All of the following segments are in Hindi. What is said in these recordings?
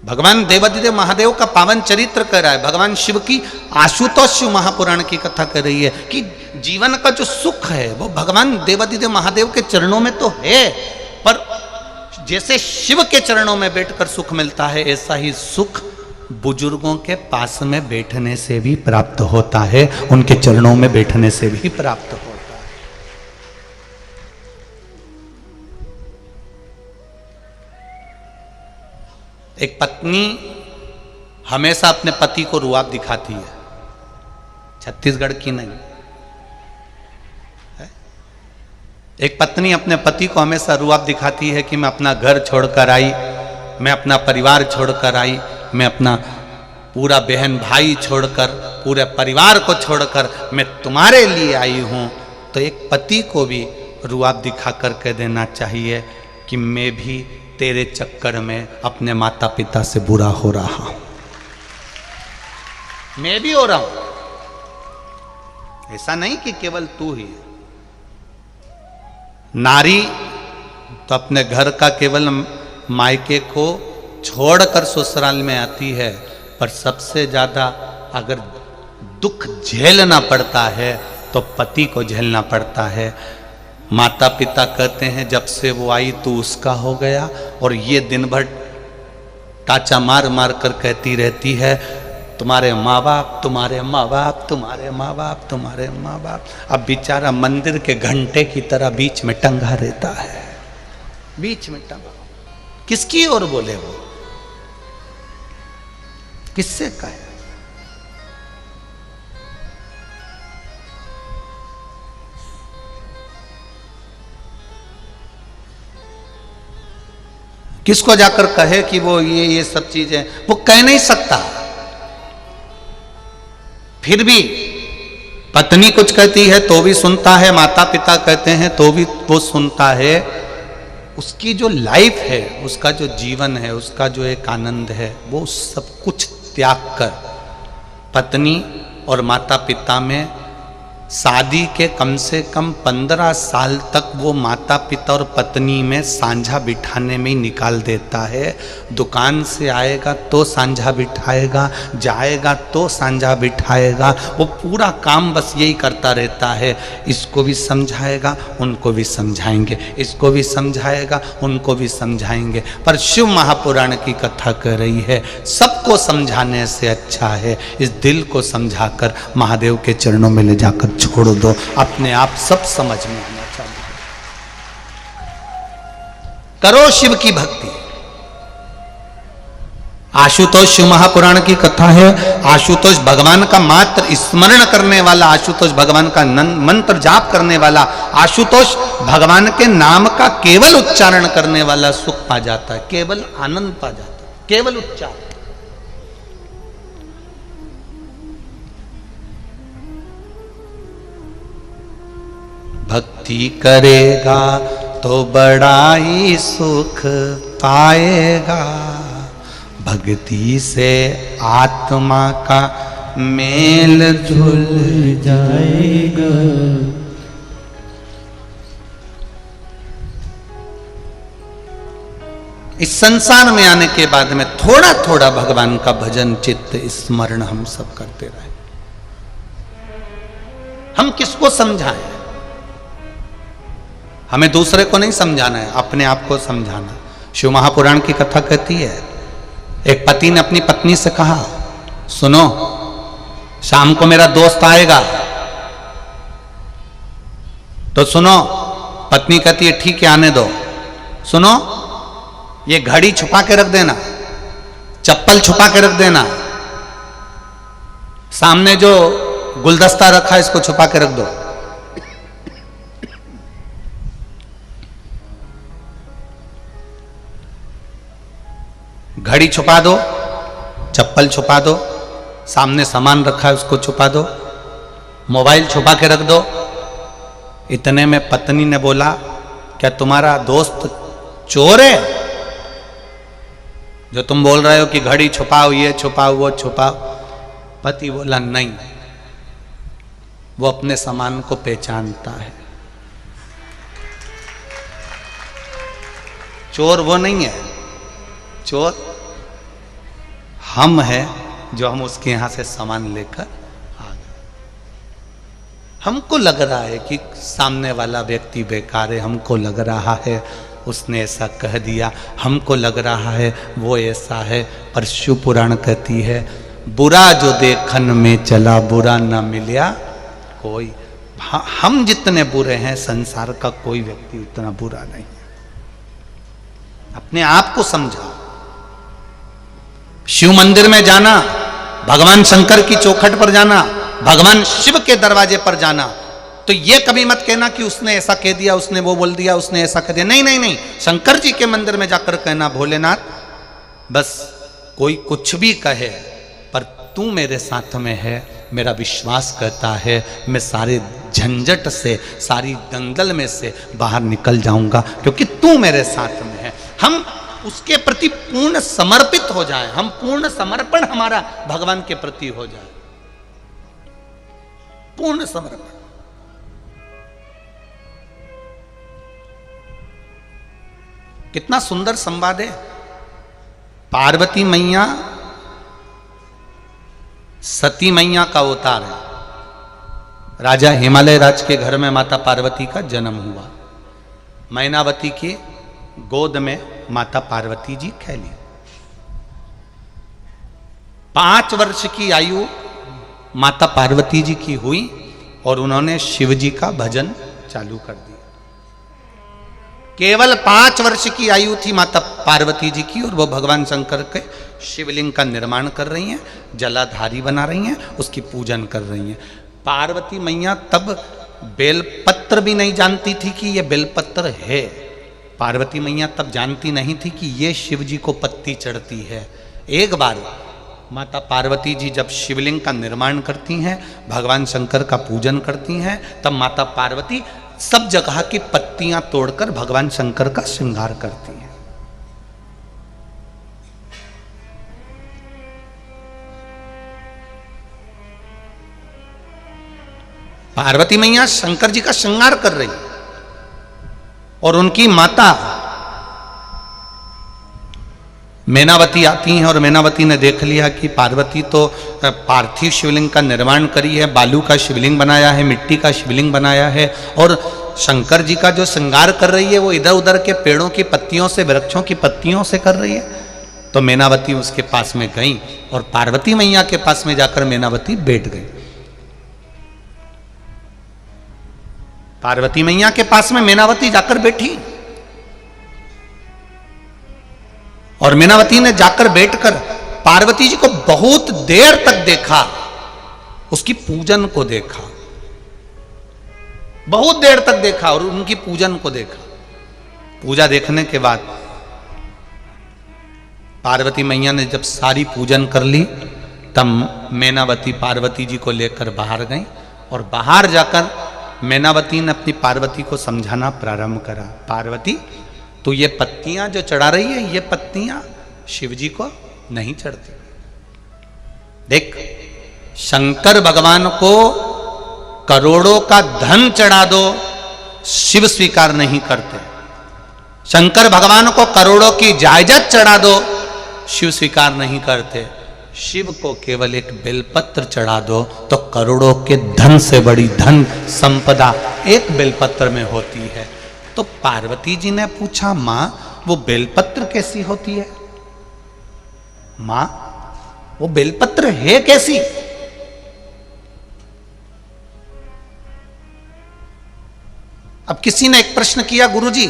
भगवान देवादिदेव महादेव का पावन चरित्र कर रहा है। भगवान शिव की आशुतोष शिव महापुराण की कथा कर रही है कि जीवन का जो सुख है वो भगवान देवादिदेव महादेव के चरणों में तो है, पर जैसे शिव के चरणों में बैठकर सुख मिलता है, ऐसा ही सुख बुजुर्गों के पास में बैठने से भी प्राप्त होता है, उनके चरणों में बैठने से भी प्राप्त होता है। एक पत्नी हमेशा अपने पति को रुआब दिखाती है, छत्तीसगढ़ की नहीं है? एक पत्नी अपने पति को हमेशा रुआब दिखाती है कि मैं अपना घर छोड़कर आई, मैं अपना परिवार छोड़कर आई, मैं अपना पूरा बहन भाई छोड़कर, पूरे परिवार को छोड़कर मैं तुम्हारे लिए आई हूं। तो एक पति को भी रुआब दिखा कर कह देना चाहिए कि मैं भी तेरे चक्कर में अपने माता पिता से बुरा हो रहा हूं, मैं भी हो रहा हूं, ऐसा नहीं कि केवल तू ही। नारी तो अपने घर का केवल मायके को छोड़कर ससुराल में आती है, पर सबसे ज्यादा अगर दुख झेलना पड़ता है तो पति को झेलना पड़ता है। माता पिता कहते हैं जब से वो आई तो उसका हो गया, और ये दिन भर टाचा मार मार कर कहती रहती है तुम्हारे माँ बाप, तुम्हारे माँ बाप, तुम्हारे माँ बाप, तुम्हारे माँ बाप। अब बेचारा मंदिर के घंटे की तरह बीच में टंगा रहता है, बीच में टंगा। किसकी ओर बोले वो, किससे कहे? किसको जाकर कहे कि वो ये सब चीजें, वो कह नहीं सकता। फिर भी पत्नी कुछ कहती है तो भी सुनता है, माता पिता कहते हैं तो भी वो सुनता है। उसकी जो लाइफ है, उसका जो जीवन है, उसका जो एक आनंद है, वो सब कुछ त्याग कर पत्नी और माता पिता में शादी के कम से कम 15 साल तक वो माता पिता और पत्नी में सांझा बिठाने में ही निकाल देता है। दुकान से आएगा तो सांझा बिठाएगा, जाएगा तो सांझा बिठाएगा, वो पूरा काम बस यही करता रहता है। इसको भी समझाएगा, उनको भी समझाएंगे, इसको भी समझाएगा, उनको भी समझाएंगे। पर शिव महापुराण की कथा कर रही है सबको समझाने से अच्छा है इस दिल को समझाकर महादेव के चरणों में ले जाकर छोड़ दो, अपने आप सब समझ में आना चाहिए। करो शिव की भक्ति। आशुतोष शिव महापुराण की कथा है। आशुतोष भगवान का मात्र स्मरण करने वाला, आशुतोष भगवान का मंत्र जाप करने वाला, आशुतोष भगवान के नाम का केवल उच्चारण करने वाला सुख पा जाता है, केवल आनंद पा जाता है, केवल उच्चारण। भक्ति करेगा तो बड़ा ही सुख पाएगा, भक्ति से आत्मा का मेल जुल जाएगा। इस संसार में आने के बाद में थोड़ा थोड़ा भगवान का भजन चित्त स्मरण हम सब करते रहे। हम किसको समझाएं? हमें दूसरे को नहीं समझाना है, अपने आप को समझाना। शिव महापुराण की कथा कहती है एक पति ने अपनी पत्नी से कहा सुनो शाम को मेरा दोस्त आएगा, तो सुनो। पत्नी कहती है ठीक है आने दो। सुनो ये घड़ी छुपा के रख देना, चप्पल छुपा के रख देना, सामने जो गुलदस्ता रखा है इसको छुपा के रख दो। घड़ी छुपा दो, चप्पल छुपा दो, सामने सामान रखा है उसको छुपा दो, मोबाइल छुपा के रख दो। इतने में पत्नी ने बोला क्या तुम्हारा दोस्त चोर है जो तुम बोल रहे हो कि घड़ी छुपाओ, ये छुपाओ, वो छुपाओ? पति बोला नहीं, वो अपने सामान को पहचानता है, चोर वो नहीं है। चोर हम हैं जो हम उसके यहां से सामान लेकर आ गए। हमको लग रहा है कि सामने वाला व्यक्ति बेकार है, हमको लग रहा है उसने ऐसा कह दिया, हमको लग रहा है वो ऐसा है, पर शिव पुराण कहती है बुरा जो देखन में चला बुरा न मिला कोई। हम जितने बुरे हैं संसार का कोई व्यक्ति उतना बुरा नहीं है। अपने आप को समझा। शिव मंदिर में जाना, भगवान शंकर की चौखट पर जाना, भगवान शिव के दरवाजे पर जाना, तो ये कभी मत कहना कि उसने ऐसा कह दिया, उसने वो बोल दिया, उसने ऐसा कह दिया। नहीं नहीं नहीं, शंकर जी के मंदिर में जाकर कहना भोलेनाथ बस कोई कुछ भी कहे पर तू मेरे साथ में है, मेरा विश्वास कहता है मैं सारे झंझट से, सारी दंगल में से बाहर निकल जाऊंगा क्योंकि तू मेरे साथ में है। हम उसके प्रति पूर्ण समर्पित हो जाए, हम पूर्ण समर्पण हमारा भगवान के प्रति हो जाए, पूर्ण समर्पण। कितना सुंदर संवाद है। पार्वती मैया सती मैया का अवतार है। राजा हिमालय राज के घर में माता पार्वती का जन्म हुआ। मैनावती के गोद में माता पार्वती जी खेली। 5 वर्ष की आयु माता पार्वती जी की हुई और उन्होंने शिव जी का भजन चालू कर दिया। केवल 5 वर्ष की आयु थी माता पार्वती जी की और वो भगवान शंकर के शिवलिंग का निर्माण कर रही हैं, जलाधारी बना रही हैं, उसकी पूजन कर रही हैं। पार्वती मैया तब बेलपत्र भी नहीं जानती थी कि ये बेलपत्र है। पार्वती मैया तब जानती नहीं थी कि ये शिव जी को पत्ती चढ़ती है। एक बार माता पार्वती जी जब शिवलिंग का निर्माण करती हैं, भगवान शंकर का पूजन करती हैं, तब माता पार्वती सब जगह की पत्तियां तोड़कर भगवान शंकर का श्रृंगार करती हैं। पार्वती मैया शंकर जी का श्रृंगार कर रही और उनकी माता मैनावती आती हैं और मैनावती ने देख लिया कि पार्वती तो पार्थिव शिवलिंग का निर्माण करी है, बालू का शिवलिंग बनाया है, मिट्टी का शिवलिंग बनाया है और शंकर जी का जो श्रृंगार कर रही है वो इधर उधर के पेड़ों की पत्तियों से, वृक्षों की पत्तियों से कर रही है। तो मैनावती उसके पास में गई और पार्वती मैया के पास में जाकर मैनावती बैठ गई। पार्वती मैया के पास में मैनावती जाकर बैठी और मैनावती ने जाकर बैठकर पार्वती जी को बहुत देर तक देखा, उसकी पूजन को देखा, बहुत देर तक देखा और उनकी पूजन को देखा। पूजा देखने के बाद पार्वती मैया ने जब सारी पूजन कर ली तब मैनावती पार्वती जी को लेकर बाहर गई और बाहर जाकर मैनावती ने अपनी पार्वती को समझाना प्रारंभ करा। पार्वती तो ये पत्तियां जो चढ़ा रही है, ये पत्तियां शिव जी को नहीं चढ़ती। देख, शंकर भगवान को करोड़ों का धन चढ़ा दो, शिव स्वीकार नहीं करते। शंकर भगवान को करोड़ों की जायदाद चढ़ा दो, शिव स्वीकार नहीं करते। शिव को केवल एक बेलपत्र चढ़ा दो तो करोड़ों के धन से बड़ी धन संपदा एक बेलपत्र में होती है। तो पार्वती जी ने पूछा, मां वो बेलपत्र कैसी होती है? मां वो बेलपत्र है कैसी? अब किसी ने एक प्रश्न किया, गुरुजी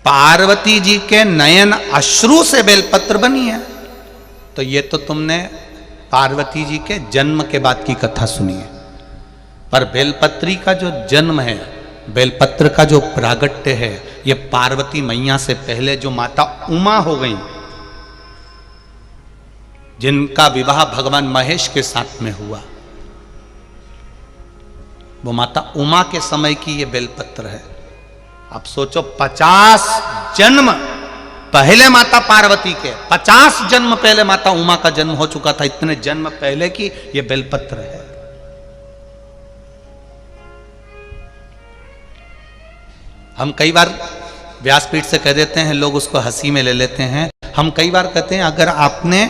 पार्वती जी के नयन अश्रु से बेलपत्र बनी है। तो ये तो तुमने पार्वती जी के जन्म के बाद की कथा सुनी है, पर बेलपत्री का जो जन्म है, बेलपत्र का जो प्रागट्य है, ये पार्वती मैया से पहले जो माता उमा हो गई, जिनका विवाह भगवान महेश के साथ में हुआ, वो माता उमा के समय की ये बेलपत्र है। आप सोचो 50 जन्म पहले माता पार्वती के, 50 जन्म पहले माता उमा का जन्म हो चुका था, इतने जन्म पहले की ये बेलपत्र है। हम कई बार व्यासपीठ से कह देते हैं, लोग उसको हंसी में ले लेते हैं, हम कई बार कहते हैं अगर आपने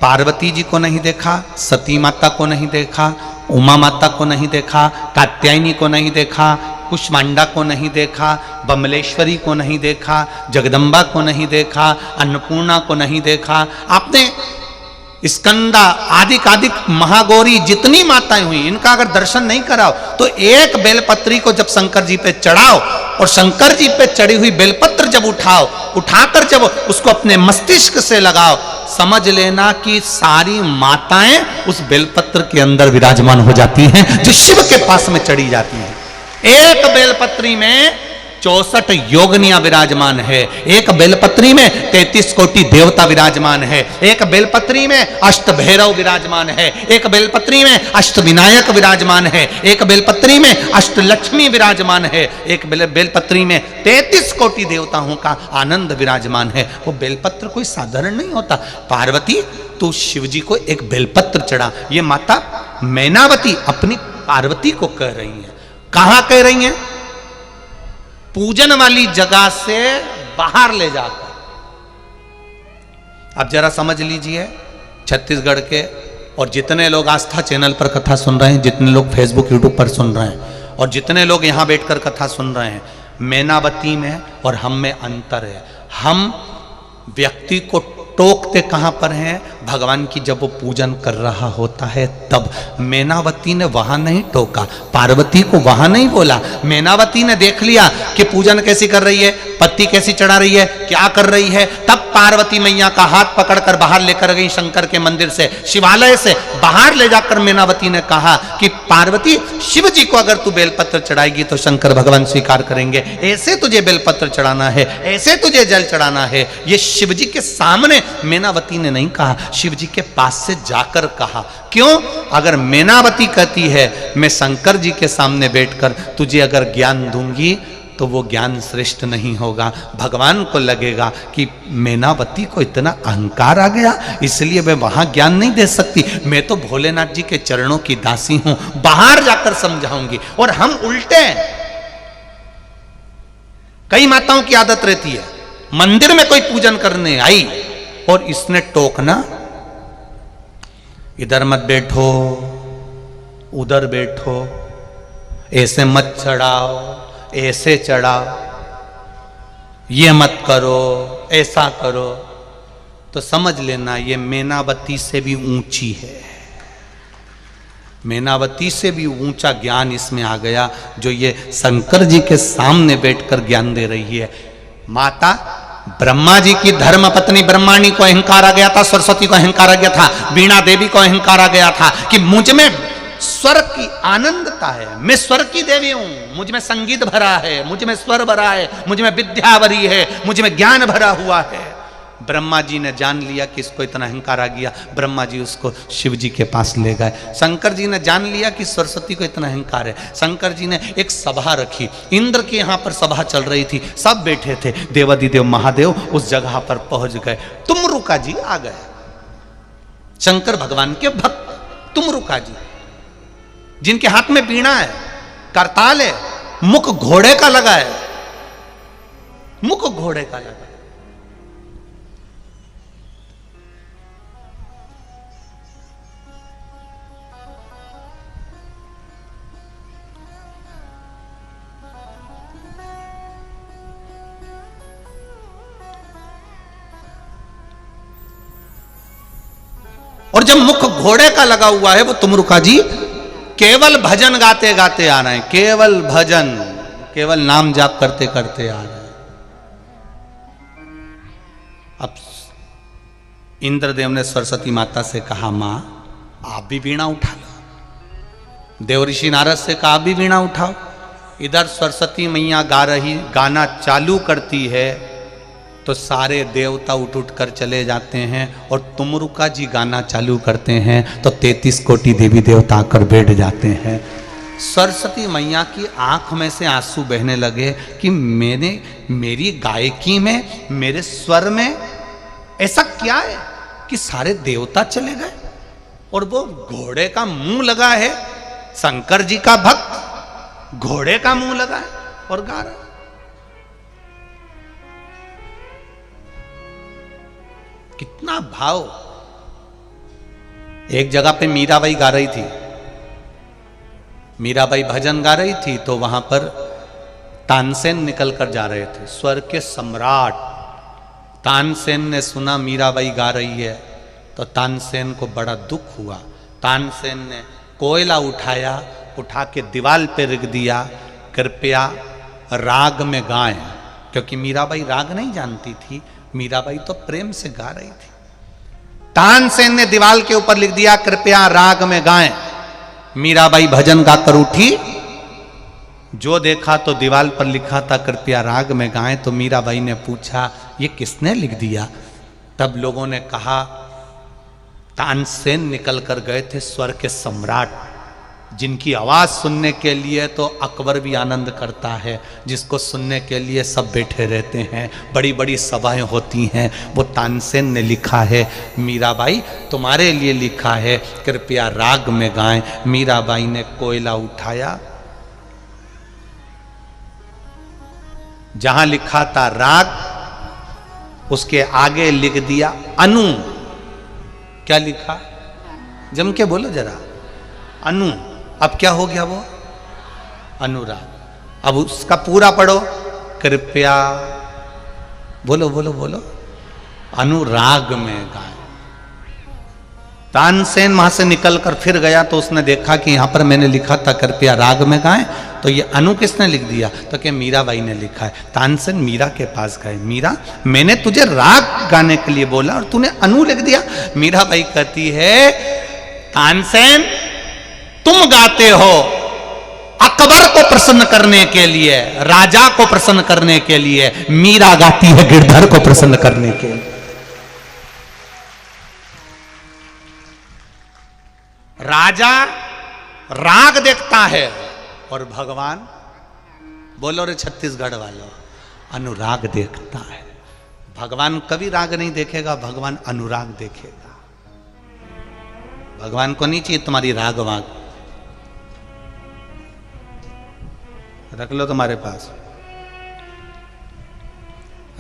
पार्वती जी को नहीं देखा, सती माता को नहीं देखा, उमा माता को नहीं देखा, कात्यायनी को नहीं देखा, कुष्मांडा को नहीं देखा, बमलेश्वरी को नहीं देखा, जगदम्बा को नहीं देखा, अन्नपूर्णा को नहीं देखा, आपने स्कंदा आदिक महागौरी जितनी माताएं हुई इनका अगर दर्शन नहीं कराओ तो एक बेलपत्री को जब शंकर जी पे चढ़ाओ और शंकर जी पे चढ़ी हुई बेलपत्र जब उठाकर जब उसको अपने मस्तिष्क से लगाओ, समझ लेना कि सारी माताएं उस बेलपत्र के अंदर विराजमान हो जाती हैं जो शिव के पास में चढ़ी जाती हैं। एक बेलपत्री में 64 योगनियां विराजमान है, एक बेलपत्री में 33 कोटि देवता विराजमान है, एक बेलपत्री में अष्ट भैरव विराजमान है, एक बेलपत्री में अष्ट विनायक विराजमान है, एक बेलपत्री में अष्ट लक्ष्मी विराजमान है, एक बेलपत्री में 33 कोटि देवताओं का आनंद विराजमान है। वो बेलपत्र कोई साधारण नहीं होता। पार्वती तू शिव जी को एक बेलपत्र चढ़ा, ये माता मैनावती अपनी पार्वती को कह रही है। कहां कह रही है? पूजन वाली जगह से बाहर ले जाकर। अब जरा समझ लीजिए, छत्तीसगढ़ के और जितने लोग आस्था चैनल पर कथा सुन रहे हैं, जितने लोग फेसबुक यूट्यूब पर सुन रहे हैं और जितने लोग यहां बैठकर कथा सुन रहे हैं, मैनावती में और हम में अंतर है। हम व्यक्ति को टोकते कहां पर हैं? भगवान की जब वो पूजन कर रहा होता है तब। मैनावती ने वहां नहीं टोका, पार्वती को वहां नहीं बोला। मैनावती ने देख लिया कि पूजन कैसी कर रही है, पत्ती कैसी चढ़ा रही है, क्या कर रही है, तब पार्वती मैया का हाथ पकड़कर बाहर लेकर गई शंकर के मंदिर से, शिवालय से बाहर ले जाकर मैनावती ने कहा कि पार्वती शिव जी को अगर तू बेलपत्र चढ़ाएगी तो शंकर भगवान स्वीकार करेंगे। ऐसे तुझे बेलपत्र चढ़ाना है, ऐसे तुझे जल चढ़ाना है। ये शिव जी के सामने मैनावती ने नहीं कहा, शिव जी के पास से जाकर कहा। क्यों? अगर मैनावती कहती है मैं शंकर जी के सामने बैठकर तुझे अगर ज्ञान दूंगी तो वो ज्ञान श्रेष्ठ नहीं होगा। भगवान को लगेगा कि मैनावती को इतना अहंकार आ गया, इसलिए मैं वहां ज्ञान नहीं दे सकती, मैं तो भोलेनाथ जी के चरणों की दासी हूं, बाहर जाकर समझाऊंगी। और हम उल्टे हैं। कई माताओं की आदत रहती है, मंदिर में कोई पूजन करने आई और इसने टोकना, इधर मत बैठो, उधर बैठो, ऐसे मत चढ़ाओ, ऐसे चढ़ाओ, ये मत करो, ऐसा करो, तो समझ लेना ये मैनावती से भी ऊंची है। मैनावती से भी ऊंचा ज्ञान इसमें आ गया, जो ये शंकर जी के सामने बैठकर ज्ञान दे रही है। माता ब्रह्मा जी की धर्म पत्नी ब्रह्माणी को अहंकार आ गया था, सरस्वती को अहंकार आ गया था, वीणा देवी को अहंकार आ गया था कि मुझ में स्वर की आनंदता है, मैं स्वर की देवी हूं, मुझ में संगीत भरा है, मुझ में स्वर भरा है, मुझ में विद्या भरी है, मुझ में ज्ञान भरा हुआ है। ब्रह्मा जी ने जान लिया कि इसको इतना अहंकार आ गया, ब्रह्मा जी उसको शिव जी के पास ले गए। शंकर जी ने जान लिया कि सरस्वती को इतना अहंकार है, शंकर जी ने एक सभा रखी, इंद्र के यहाँ पर सभा चल रही थी, सब बैठे थे, देवादिदेव महादेव उस जगह पर पहुंच गए। तुमरुका जी आ गए, शंकर भगवान के भक्त तुमरुका जी, जिनके हाथ में वीणा है, करताल है, मुख घोड़े का लगा है, मुख घोड़े का लगा। और जब मुख घोड़े का लगा हुआ है वो तुमरुका जी केवल भजन गाते गाते आ रहे हैं, केवल भजन, केवल नाम जाप करते करते आ रहे हैं। अब इंद्रदेव ने सरस्वती माता से कहा, मां आप भी वीणा उठा लो। देव ऋषि नारद से कहा आप भी वीणा उठाओ। इधर सरस्वती मैया गाना चालू करती है तो सारे देवता उठ उठ कर चले जाते हैं, और तुमरुका जी गाना चालू करते हैं तो 33 कोटि देवी देवता आकर बैठ जाते हैं। सरस्वती मैया की आंख में से आंसू बहने लगे कि मेरी गायकी में, मेरे स्वर में ऐसा क्या है कि सारे देवता चले गए और वो घोड़े का मुंह लगा है, शंकर जी का भक्त घोड़े का मुंह लगा है और गा रहा है। कितना भाव। एक जगह पे मीराबाई गा रही थी, मीराबाई भजन गा रही थी, तो वहां पर तानसेन निकल कर जा रहे थे, स्वर के सम्राट। तानसेन ने सुना मीराबाई गा रही है, तो तानसेन को बड़ा दुख हुआ। तानसेन ने कोयला उठाया, उठा के दीवार पे रख दिया, कृपया राग में गाएं। क्योंकि मीराबाई राग नहीं जानती थी, मीराबाई तो प्रेम से गा रही थी। तानसेन ने दीवार के ऊपर लिख दिया, कृपया राग में गाएं। मीराबाई भजन गाकर उठी, जो देखा तो दीवार पर लिखा था कृपया राग में गाएं। तो मीराबाई ने पूछा ये किसने लिख दिया? तब लोगों ने कहा तानसेन निकल कर गए थे, स्वर के सम्राट, जिनकी आवाज सुनने के लिए तो अकबर भी आनंद करता है, जिसको सुनने के लिए सब बैठे रहते हैं, बड़ी बड़ी सभाएं होती हैं, वो तानसेन ने लिखा है। मीराबाई तुम्हारे लिए लिखा है, कृपया राग में गाएं। मीराबाई ने कोयला उठाया, जहां लिखा था राग, उसके आगे लिख दिया अनु। क्या लिखा? जम के बोलो जरा। अनु। अब क्या हो गया वो? अनुराग। अब उसका पूरा पढ़ो, कृपया बोलो बोलो बोलो, अनुराग में गाएं। तानसेन वहां से निकलकर फिर गया, तो उसने देखा कि यहां पर मैंने लिखा था कृपया राग में गाएं, तो ये अनु किसने लिख दिया? तो क्या मीराबाई ने लिखा है। तानसेन मीरा के पास गए, मीरा मैंने तुझे राग गाने के लिए बोला और तूने अनु लिख दिया। मीराबाई कहती है तानसेन तुम गाते हो अकबर को प्रसन्न करने के लिए, राजा को प्रसन्न करने के लिए, मीरा गाती है गिरधर को प्रसन्न करने के लिए। राजा राग देखता है और भगवान, बोलो रे छत्तीसगढ़ वालों, अनुराग देखता है। भगवान कभी राग नहीं देखेगा, भगवान अनुराग देखेगा। भगवान को नहीं चाहिए तुम्हारी राग वाग, रख लो तुम्हारे पास।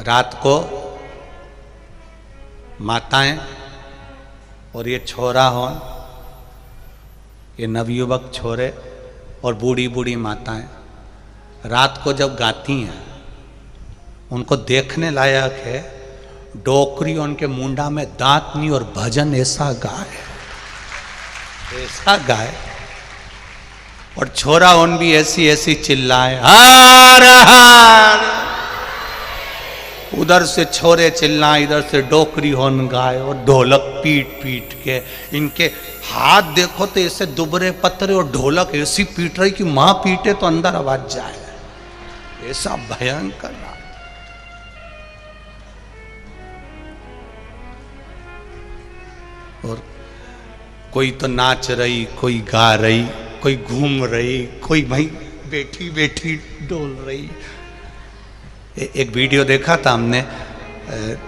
रात को माताएं और ये छोरा हो, ये नवयुवक छोरे और बूढ़ी बूढ़ी माताएं रात को जब गाती हैं, उनको देखने लायक है। डोकरी उनके मुंडा में दांत नहीं और भजन ऐसा गाए, ऐसा गाए, और छोरा उन भी ऐसी ऐसी चिल्लाए हार हार। उधर से छोरे चिल्लाए, इधर से डोकरी होन गाए और ढोलक पीट पीट के। इनके हाथ देखो तो ऐसे दुबरे पतरे और ढोलक ऐसी पीट रही कि मां पीटे तो अंदर आवाज जाए, ऐसा भयंकर। और कोई तो नाच रही, कोई गा रही, कोई घूम रही, कोई भाई बैठी बैठी डोल रही। एक वीडियो देखा था हमने,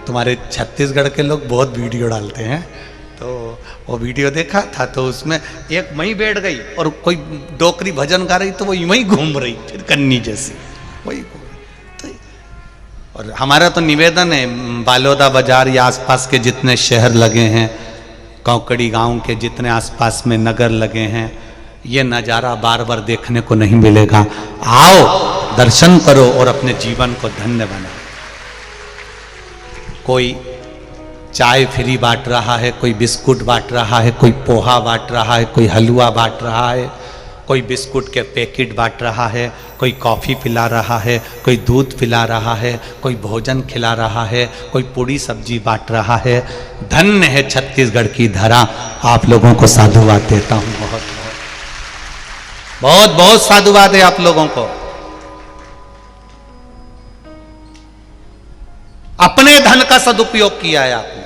तुम्हारे छत्तीसगढ़ के लोग बहुत वीडियो डालते हैं, तो वो वीडियो देखा था, तो उसमें एक मई बैठ गई और कोई डोकरी भजन गा रही, तो वो वहीं घूम रही फिर कन्नी जैसी, वही घूम रही। तो और हमारा तो निवेदन है, बालोदा बाजार या आसपास के जितने शहर लगे हैं, कौकड़ी गांव के जितने आसपास में नगर लगे हैं, ये नज़ारा बार बार देखने को नहीं मिलेगा। आओ दर्शन करो और अपने जीवन को धन्य बनाओ। कोई चाय फ्री बांट रहा है, कोई बिस्कुट बांट रहा है, कोई पोहा बांट रहा है, कोई हलवा बांट रहा है, कोई बिस्कुट के पैकेट बांट रहा है, कोई कॉफ़ी पिला रहा है, कोई दूध पिला रहा है, कोई भोजन खिला रहा है, कोई पूरी सब्जी बांट रहा है। धन्य है छत्तीसगढ़ की धरा। आप लोगों को साधुवाद देता हूँ, बहुत बहुत बहुत साधुवाद है आप लोगों को। अपने धन का सदुपयोग किया है आपने,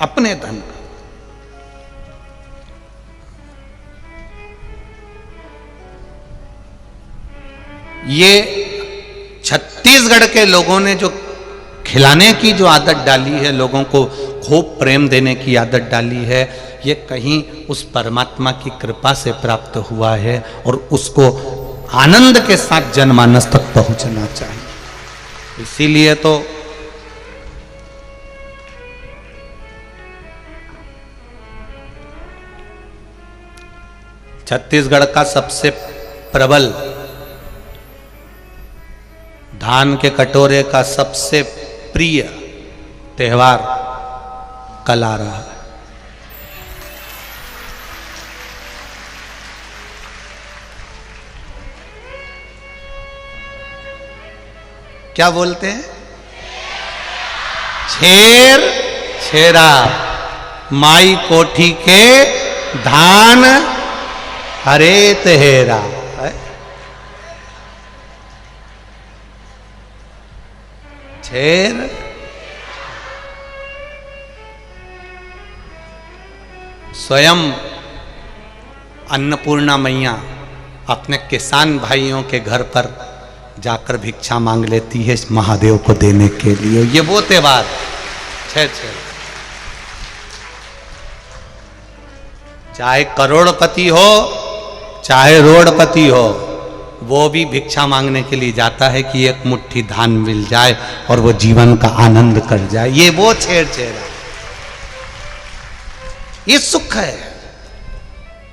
अपने धन का। ये छत्तीसगढ़ के लोगों ने जो खिलाने की जो आदत डाली है, लोगों को खूब प्रेम देने की आदत डाली है, ये कहीं उस परमात्मा की कृपा से प्राप्त हुआ है और उसको आनंद के साथ जनमानस तक पहुंचना चाहिए। इसीलिए तो छत्तीसगढ़ का सबसे प्रबल धान के कटोरे का सबसे प्रिय त्योहार कल आ रहा है। क्या बोलते हैं? छेर छेरा माई कोठी के धान हरे तेरा। छेर स्वयं अन्नपूर्णा मैया अपने किसान भाइयों के घर पर जाकर भिक्षा मांग लेती है महादेव को देने के लिए। ये वो त्योहार छेर छेर। चाहे करोड़पति हो चाहे रोड़पति हो, वो भी भिक्षा मांगने के लिए जाता है कि एक मुट्ठी धान मिल जाए और वो जीवन का आनंद कर जाए। ये वो छेर छेर है, ये सुख है।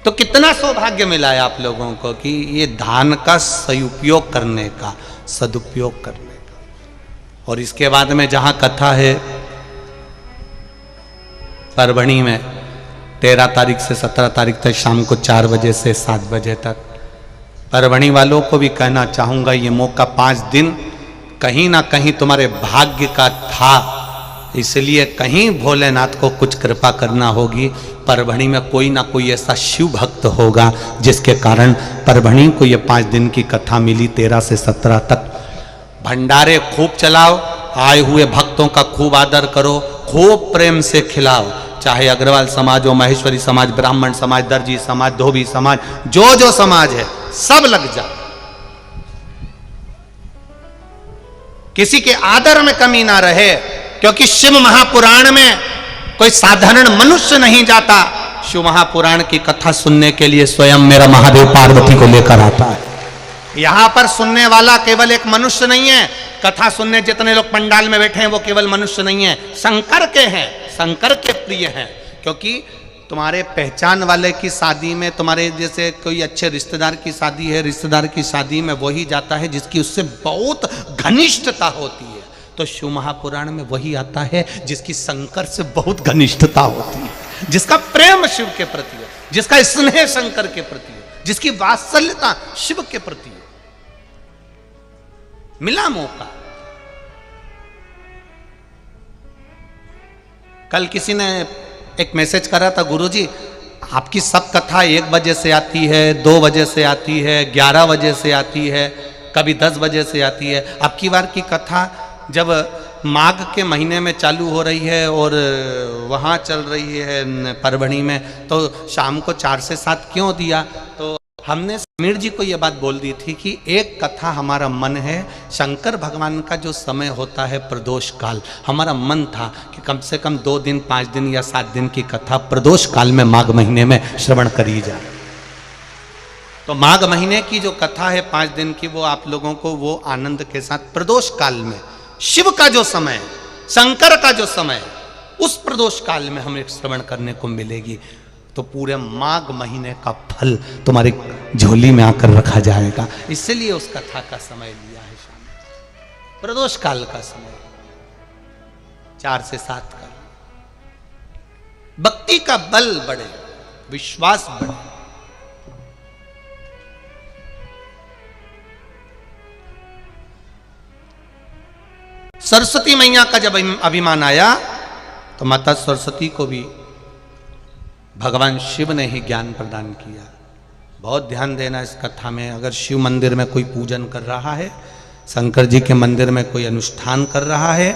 तो कितना सौभाग्य मिला है आप लोगों को कि ये धान का सदुपयोग करने का, सदुपयोग करने का। और इसके बाद में जहां कथा है परभणी में 13 तारीख से 17 तारीख तक शाम को 4 बजे से 7 बजे तक, परभणी वालों को भी कहना चाहूंगा ये मौका 5 दिन कहीं ना कहीं तुम्हारे भाग्य का था, इसलिए कहीं भोलेनाथ को कुछ कृपा करना होगी। परभणी में कोई ना कोई ऐसा शिव भक्त होगा जिसके कारण परभणी को ये 5 दिन की कथा मिली। 13 से 17 तक भंडारे खूब चलाओ, आए हुए भक्तों का खूब आदर करो, खूब प्रेम से खिलाओ। चाहे अग्रवाल समाज हो, महेश्वरी समाज, ब्राह्मण समाज, दर्जी समाज, धोबी समाज, जो समाज है सब लग जाओ। किसी के आदर में कमी ना रहे, क्योंकि शिव महापुराण में कोई साधारण मनुष्य नहीं जाता। शिव महापुराण की कथा सुनने के लिए स्वयं मेरा महादेव पार्वती को लेकर आता है। यहां पर सुनने वाला केवल एक मनुष्य नहीं है। कथा सुनने जितने लोग पंडाल में बैठे हैं वो केवल मनुष्य नहीं है, शंकर के हैं, शंकर के प्रिय हैं। क्योंकि तुम्हारे पहचान वाले की शादी में, तुम्हारे जैसे कोई अच्छे रिश्तेदार की शादी है, रिश्तेदार की शादी में वही जाता है जिसकी उससे बहुत घनिष्ठता होती है। तो शिव महापुराण में वही आता है जिसकी शंकर से बहुत घनिष्ठता होती है, जिसका प्रेम शिव के प्रति है, जिसका स्नेह शंकर के प्रति है, जिसकी वात्सल्यता शिव के प्रति है। मिला मौका। कल किसी ने एक मैसेज करा था, गुरुजी आपकी सब कथा 1 बजे से आती है, 2 बजे से आती है, 11 बजे से आती है, कभी 10 बजे से आती है। अब की बार की कथा जब माघ के महीने में चालू हो रही है और वहाँ चल रही है परभणी में, तो शाम को 4 से 7 क्यों दिया? तो हमने समीर जी को यह बात बोल दी थी कि एक कथा हमारा मन है, शंकर भगवान का जो समय होता है प्रदोष काल, हमारा मन था कि कम से कम 2 दिन, 5 दिन या 7 दिन की कथा प्रदोष काल में माघ महीने में श्रवण करी जाए। तो माघ महीने की जो कथा है 5 दिन की, वो आप लोगों को वो आनंद के साथ प्रदोष काल में शिव का जो समय है, शंकर का जो समय है, उस प्रदोष काल में हमें श्रवण करने को मिलेगी। तो पूरे माघ महीने का फल तुम्हारी झोली में आकर रखा जाएगा। इसलिए उस कथा का समय लिया है शाम, प्रदोष काल का समय 4 से 7 का। भक्ति का बल बढ़े, विश्वास बढ़े। सरस्वती मैया का जब अभिमान आया तो माता सरस्वती को भी भगवान शिव ने ही ज्ञान प्रदान किया। बहुत ध्यान देना इस कथा में। अगर शिव मंदिर में कोई पूजन कर रहा है, शंकर जी के मंदिर में कोई अनुष्ठान कर रहा है,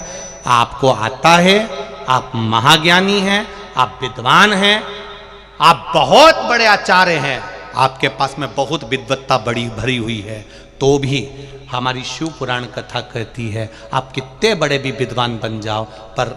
आपको आता है, आप महाज्ञानी हैं, आप विद्वान हैं, आप बहुत बड़े आचार्य हैं, आपके पास में बहुत विद्वत्ता बड़ी भरी हुई है, तो भी हमारी शिव पुराण कथा कहती है आप कितने बड़े भी विद्वान बन जाओ, पर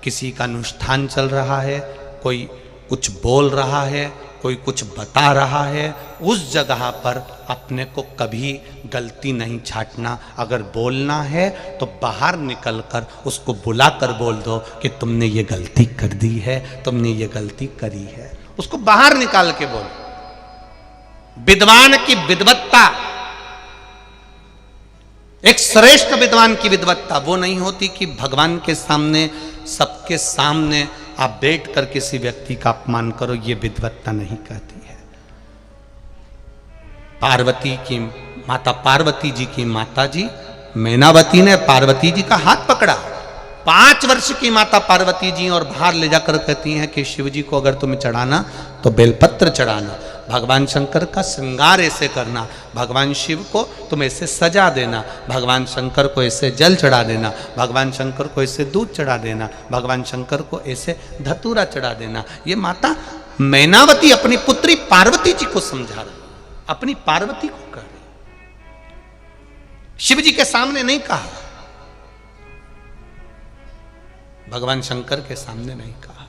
किसी का अनुष्ठान चल रहा है, कोई कुछ बोल रहा है, कोई कुछ बता रहा है, उस जगह पर अपने को कभी गलती नहीं छांटना। अगर बोलना है तो बाहर निकलकर उसको बुलाकर बोल दो कि तुमने ये गलती कर दी है, तुमने ये गलती करी है, उसको बाहर निकाल के बोलो। विद्वान की विद्वत्ता, एक श्रेष्ठ विद्वान की विद्वत्ता वो नहीं होती कि भगवान के सामने, सबके सामने आप बैठ कर किसी व्यक्ति का अपमान करो, ये विद्वत्ता नहीं कहती है। पार्वती की माता, पार्वती जी की माता जी मैनावती ने पार्वती जी का हाथ पकड़ा, 5 वर्ष की माता पार्वती जी, और बाहर ले जाकर कहती हैं कि शिव जी को अगर तुम्हें चढ़ाना तो बेलपत्र चढ़ाना, भगवान शंकर का श्रृंगार ऐसे करना, भगवान शिव को तुम ऐसे सजा देना, भगवान शंकर को ऐसे जल चढ़ा देना, भगवान शंकर को ऐसे दूध चढ़ा देना, भगवान शंकर को ऐसे धतूरा चढ़ा देना। ये माता मैनावती अपनी पुत्री पार्वती जी को समझा रही, अपनी पार्वती को कह रही, शिव जी के सामने नहीं कहा, भगवान शंकर के सामने नहीं कहा।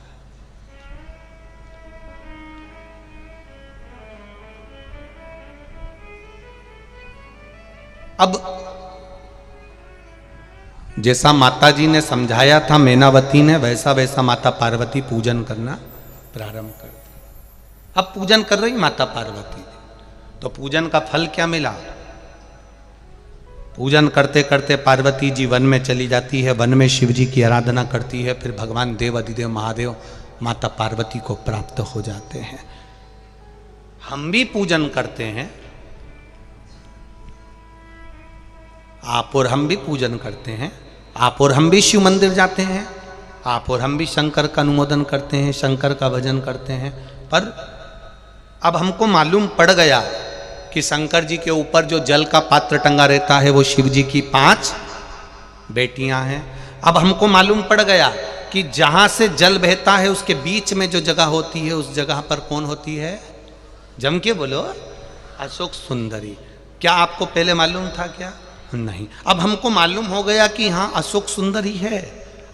अब जैसा माता जी ने समझाया था मैनावती ने, वैसा वैसा माता पार्वती पूजन करना प्रारंभ कर दिया। अब पूजन कर रही माता पार्वती, तो पूजन का फल क्या मिला? पूजन करते करते पार्वती जी वन में चली जाती है, वन में शिव जी की आराधना करती है, फिर भगवान देव अधिदेव महादेव माता पार्वती को प्राप्त हो जाते हैं। हम भी पूजन करते हैं, आप और हम भी पूजन करते हैं, आप और हम भी शिव मंदिर जाते हैं, आप और हम भी शंकर का अनुमोदन करते हैं, शंकर का भजन करते हैं। पर अब हमको मालूम पड़ गया कि शंकर जी के ऊपर जो जल का पात्र टंगा रहता है वो शिव जी की 5 बेटियां हैं। अब हमको मालूम पड़ गया कि जहां से जल बहता है उसके बीच में जो जगह होती है, उस जगह पर कौन होती है? जम के बोलो, अशोक सुंदरी। क्या आपको पहले मालूम था क्या? नहीं। अब हमको मालूम हो गया कि यहाँ अशोक सुंदर ही है,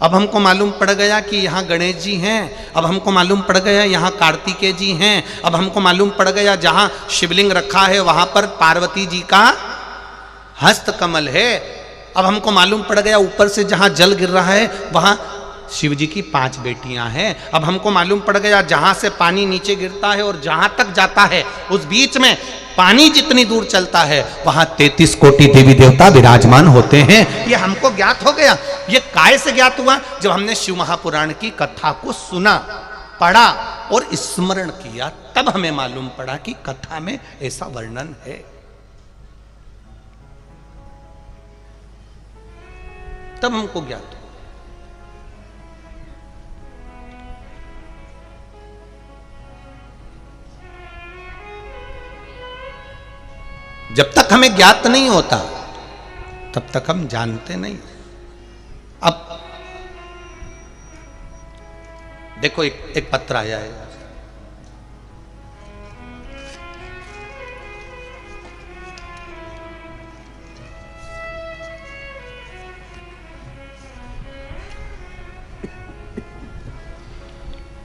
अब हमको मालूम पड़ गया कि यहाँ गणेश जी हैं, अब हमको मालूम पड़ गया यहाँ कार्तिकेय जी हैं, अब हमको मालूम पड़ गया जहाँ शिवलिंग रखा है वहाँ पर पार्वती जी का हस्त कमल है, अब हमको मालूम पड़ गया ऊपर से जहाँ जल गिर रहा है वहाँ शिव जी की 5 बेटियां हैं, अब हमको मालूम पड़ गया जहाँ से पानी नीचे गिरता है और जहाँ तक जाता है उस बीच में पानी जितनी दूर चलता है वहां 33 कोटि देवी देवता विराजमान होते हैं। ये हमको ज्ञात हो गया। ये काय से ज्ञात हुआ? जब हमने शिव महापुराण की कथा को सुना, पढ़ा और स्मरण किया, तब हमें मालूम पड़ा कि कथा में ऐसा वर्णन है। तब हमको ज्ञात हुआ। जब तक हमें ज्ञात नहीं होता तब तक हम जानते नहीं। अब देखो एक पत्र आया है,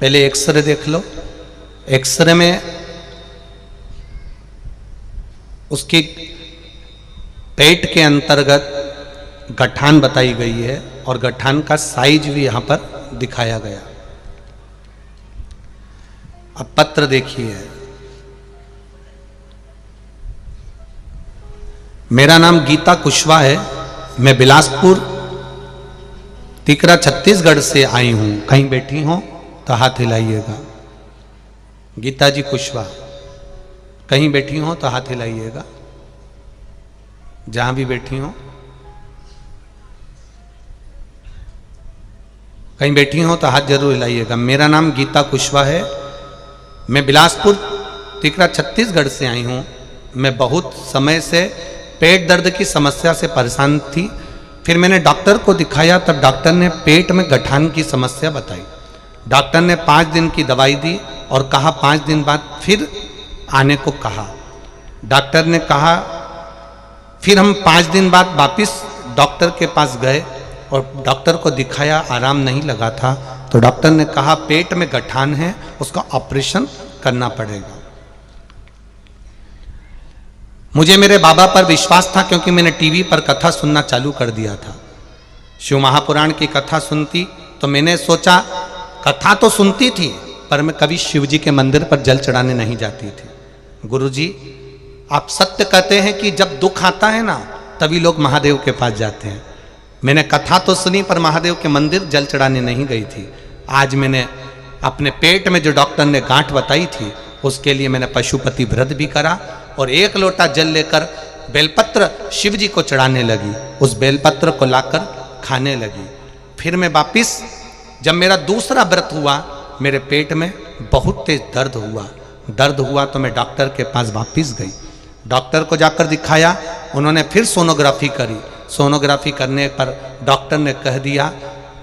पहले एक्सरे देख लो। एक्सरे में उसकी पेट के अंतर्गत गठान बताई गई है और गठान का साइज भी यहां पर दिखाया गया। अब पत्र देखिए, मेरा नाम गीता कुशवाहा है, मैं बिलासपुर तिकरा छत्तीसगढ़ से आई हूं, कहीं बैठी हो तो हाथ हिलाइएगा। गीता जी कुशवाहा, कहीं बैठी हो तो हाथ हिलाइएगा, जहां भी बैठी हो। कहीं बैठी हो तो हाथ जरूर हिलाइएगा। मेरा नाम गीता कुशवाहा है, मैं बिलासपुर तिकरा छत्तीसगढ़ से आई हूं। मैं बहुत समय से पेट दर्द की समस्या से परेशान थी, फिर मैंने डॉक्टर को दिखाया, तब डॉक्टर ने पेट में गठान की समस्या बताई। डॉक्टर ने 5 दिन की दवाई दी और कहा 5 दिन बाद फिर आने को कहा। डॉक्टर ने कहा, फिर हम 5 दिन बाद वापिस डॉक्टर के पास गए और डॉक्टर को दिखाया, आराम नहीं लगा था, तो डॉक्टर ने कहा पेट में गठान है, उसका ऑपरेशन करना पड़ेगा। मुझे मेरे बाबा पर विश्वास था क्योंकि मैंने टीवी पर कथा सुनना चालू कर दिया था। शिव महापुराण की कथा सुनती तो मैंने सोचा, कथा तो सुनती थी पर मैं कभी शिव जी के मंदिर पर जल चढ़ाने नहीं जाती थी। गुरुजी, आप सत्य कहते हैं कि जब दुख आता है ना तभी लोग महादेव के पास जाते हैं। मैंने कथा तो सुनी पर महादेव के मंदिर जल चढ़ाने नहीं गई थी। आज मैंने अपने पेट में जो डॉक्टर ने गांठ बताई थी उसके लिए मैंने पशुपति व्रत भी करा और 1 लोटा जल लेकर बेलपत्र शिव जी को चढ़ाने लगी। उस बेलपत्र को लाकर खाने लगी। फिर मैं वापिस, जब मेरा दूसरा व्रत हुआ, मेरे पेट में बहुत तेज दर्द हुआ तो मैं डॉक्टर के पास वापिस गई। डॉक्टर को जाकर दिखाया, उन्होंने फिर सोनोग्राफी करी। सोनोग्राफी करने पर डॉक्टर ने कह दिया,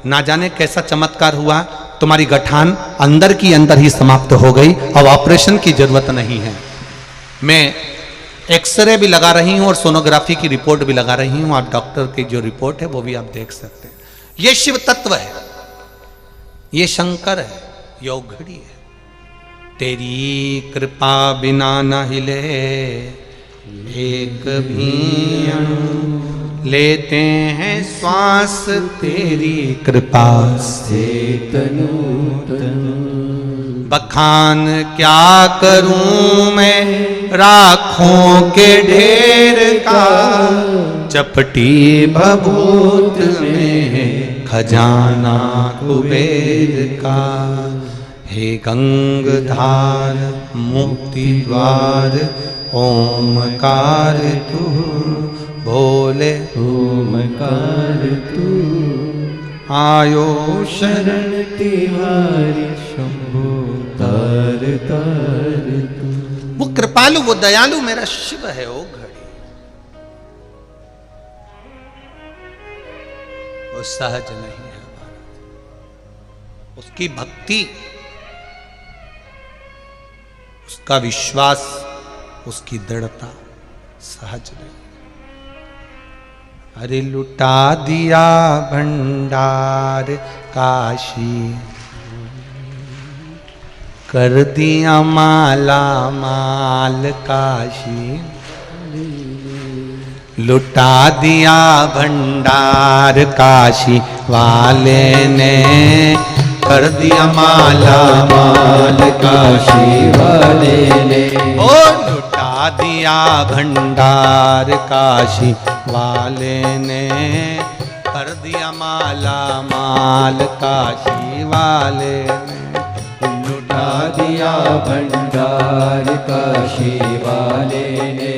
ना जाने कैसा चमत्कार हुआ, तुम्हारी गठान अंदर की अंदर ही समाप्त हो गई, अब ऑपरेशन की जरूरत नहीं है। मैं एक्सरे भी लगा रही हूं और सोनोग्राफी की रिपोर्ट भी लगा रही हूं। आप डॉक्टर की जो रिपोर्ट है वो भी आप देख सकते हैं। ये शिव तत्व है, ये शंकर है, योग घड़ी है। तेरी कृपा बिना न हिले एक भी अणु, लेते हैं श्वास तेरी कृपा से तनु तनु। बखान क्या करूं मैं राखों के ढेर का, चपटी भभूत में खजाना कुबेर का। हे गंगधार मुक्ति द्वार ओमकार तू, भोले ओमकार तू। आयो शरण तिहारी शंभो तार तार तू। वो कृपालु, वो दयालु मेरा शिव है। ओ घड़ी वो सहज नहीं है, उसकी भक्ति, उसका विश्वास, उसकी दृढ़ता सहज नहीं। अरे लुटा दिया भंडार काशी, कर दिया माला माल काशी। लुटा दिया भंडार काशी वाले ने, कर दिया माला माल काशी वाले ने। ओ लुटा दिया भंडार काशी वाले ने, कर दिया माला माल काशी वाले ने। लुटा दिया भंडार काशी वाले ने,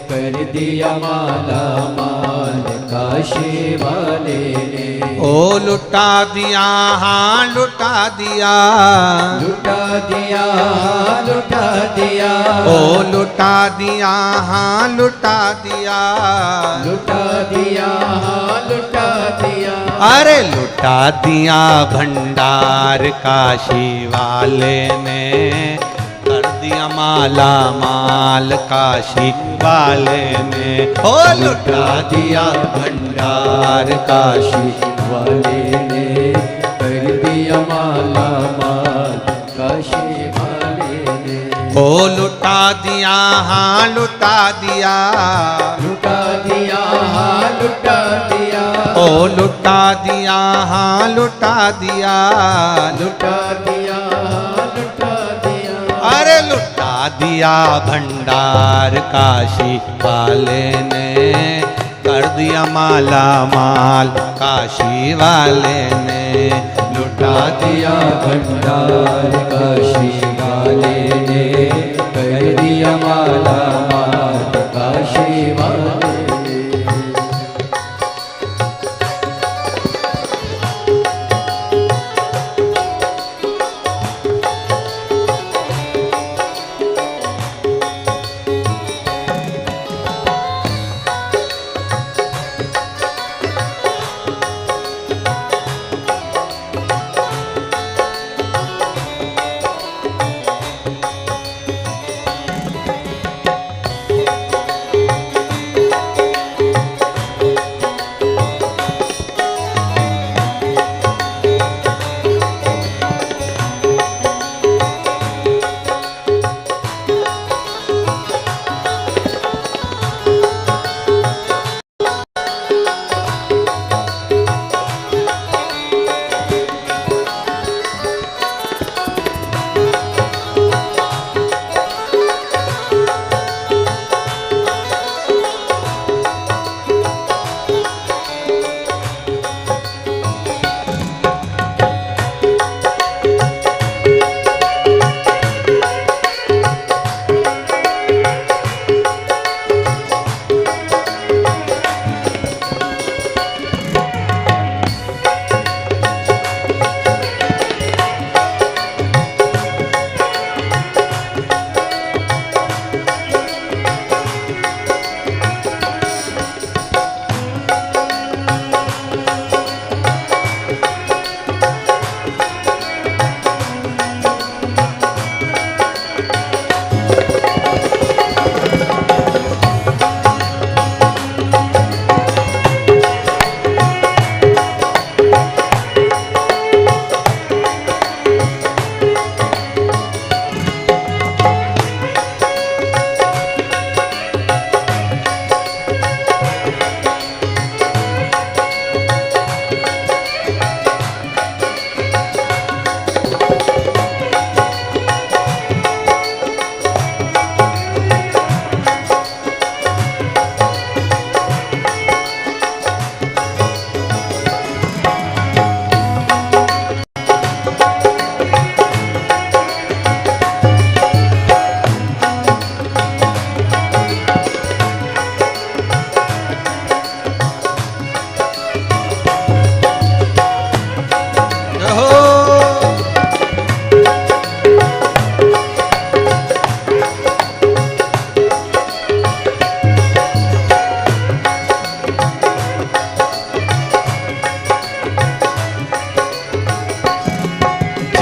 कर दिया माला माल काशी वाले ने। ओ लुटा दिया, हाँ लुटा दिया, लुटा दिया लुटा दिया। ओ लुटा दिया, हाँ लुटा दिया, लुटा दिया लुटा दिया। अरे लुटा दिया भंडार काशी वाले ने, कर दिया माला माल काशी वाले ने। ओ लुटा दिया भंडार काशी वाले ने, कर दिया माला माल काशी वाले ने। ओ लुटा दिया, हाँ लुटा दिया, लुटा दिया लुटा दिया। ओ लुटा दिया, हाँ लुटा दिया, लुटा दिया लुटा दिया। अरे लुटा दिया भंडार काशी वाले ने, कर दिया माला माल काशी वाले ने। लुटा दिया भंडार काशी वाले ने, कर दिया माला माल काशी वाले ने।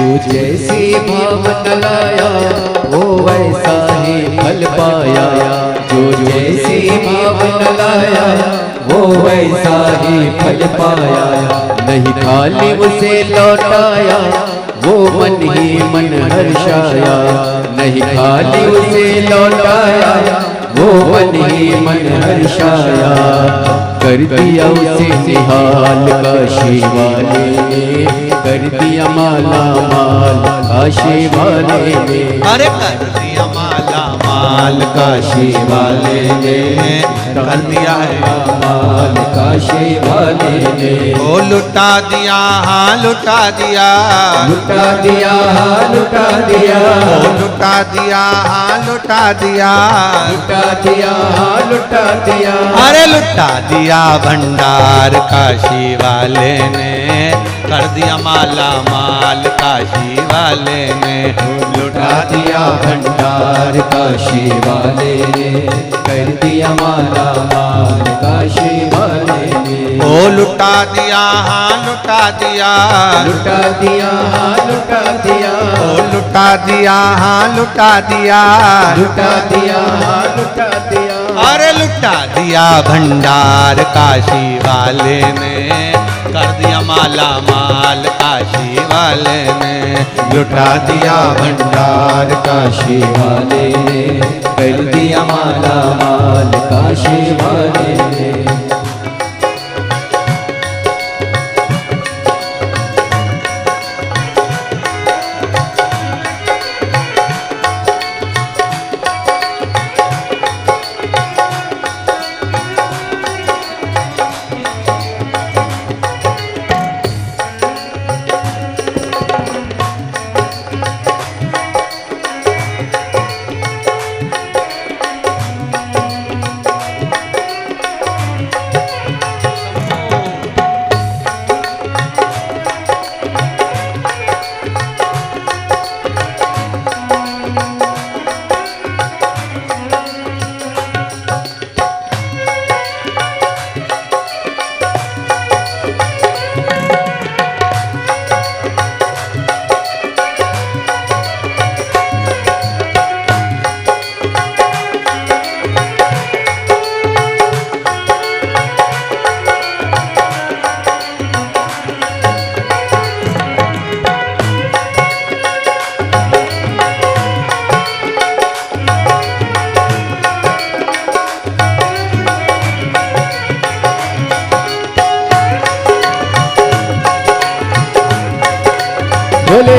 जो जैसी भावना लाया वो वैसा ही फल पाया, जो जैसी भावना लाया वो वैसा ही फल पाया। नहीं खाली उसे लौटाया वो मन ही मन हर्षाया, नहीं खाली उसे लौटाया वो मन ही मन हर्षाया। कर दिया उसे निहाल काशी वाले ने, कर दिया माला माल काशी वाले ने। अरे कर दिया माला माल काशी वाले ने, कर दिया है माल काशी वाले ने। ओ लुटा दिया हाँ लुटा दिया, लुटा दिया हाँ लुटा दिया, ओ लुटा दिया हाँ लुटा दिया, लुटा दिया हाँ लुटा दिया। अरे लुटा दिया भंडार काशी वाले ने, कर दिया माला माल काशी वाले ने। लुटा दिया भंडार काशी वाले ने, कर दिया माला माल काशी वाले ने। ओ लुटा दिया हाँ लुटा दिया, लुटा दिया हाँ लुटा दिया, ओ लुटा दिया हाँ लुटा दिया, लुटा दिया हाँ लुटा दिया। अरे लुटा दिया भंडार काशी वाले ने, कर दिया माला माल काशी वाले ने। लुटा दिया भंडार काशी वाले ने, कर दिया माला माल काशी वाले ने। बोले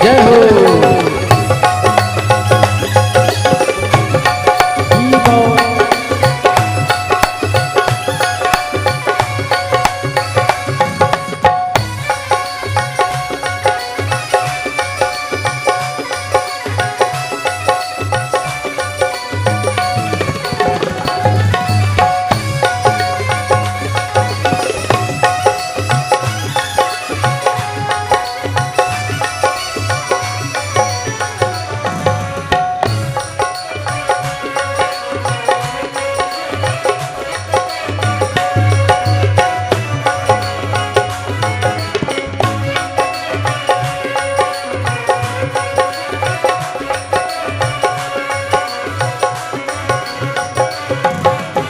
जय हो।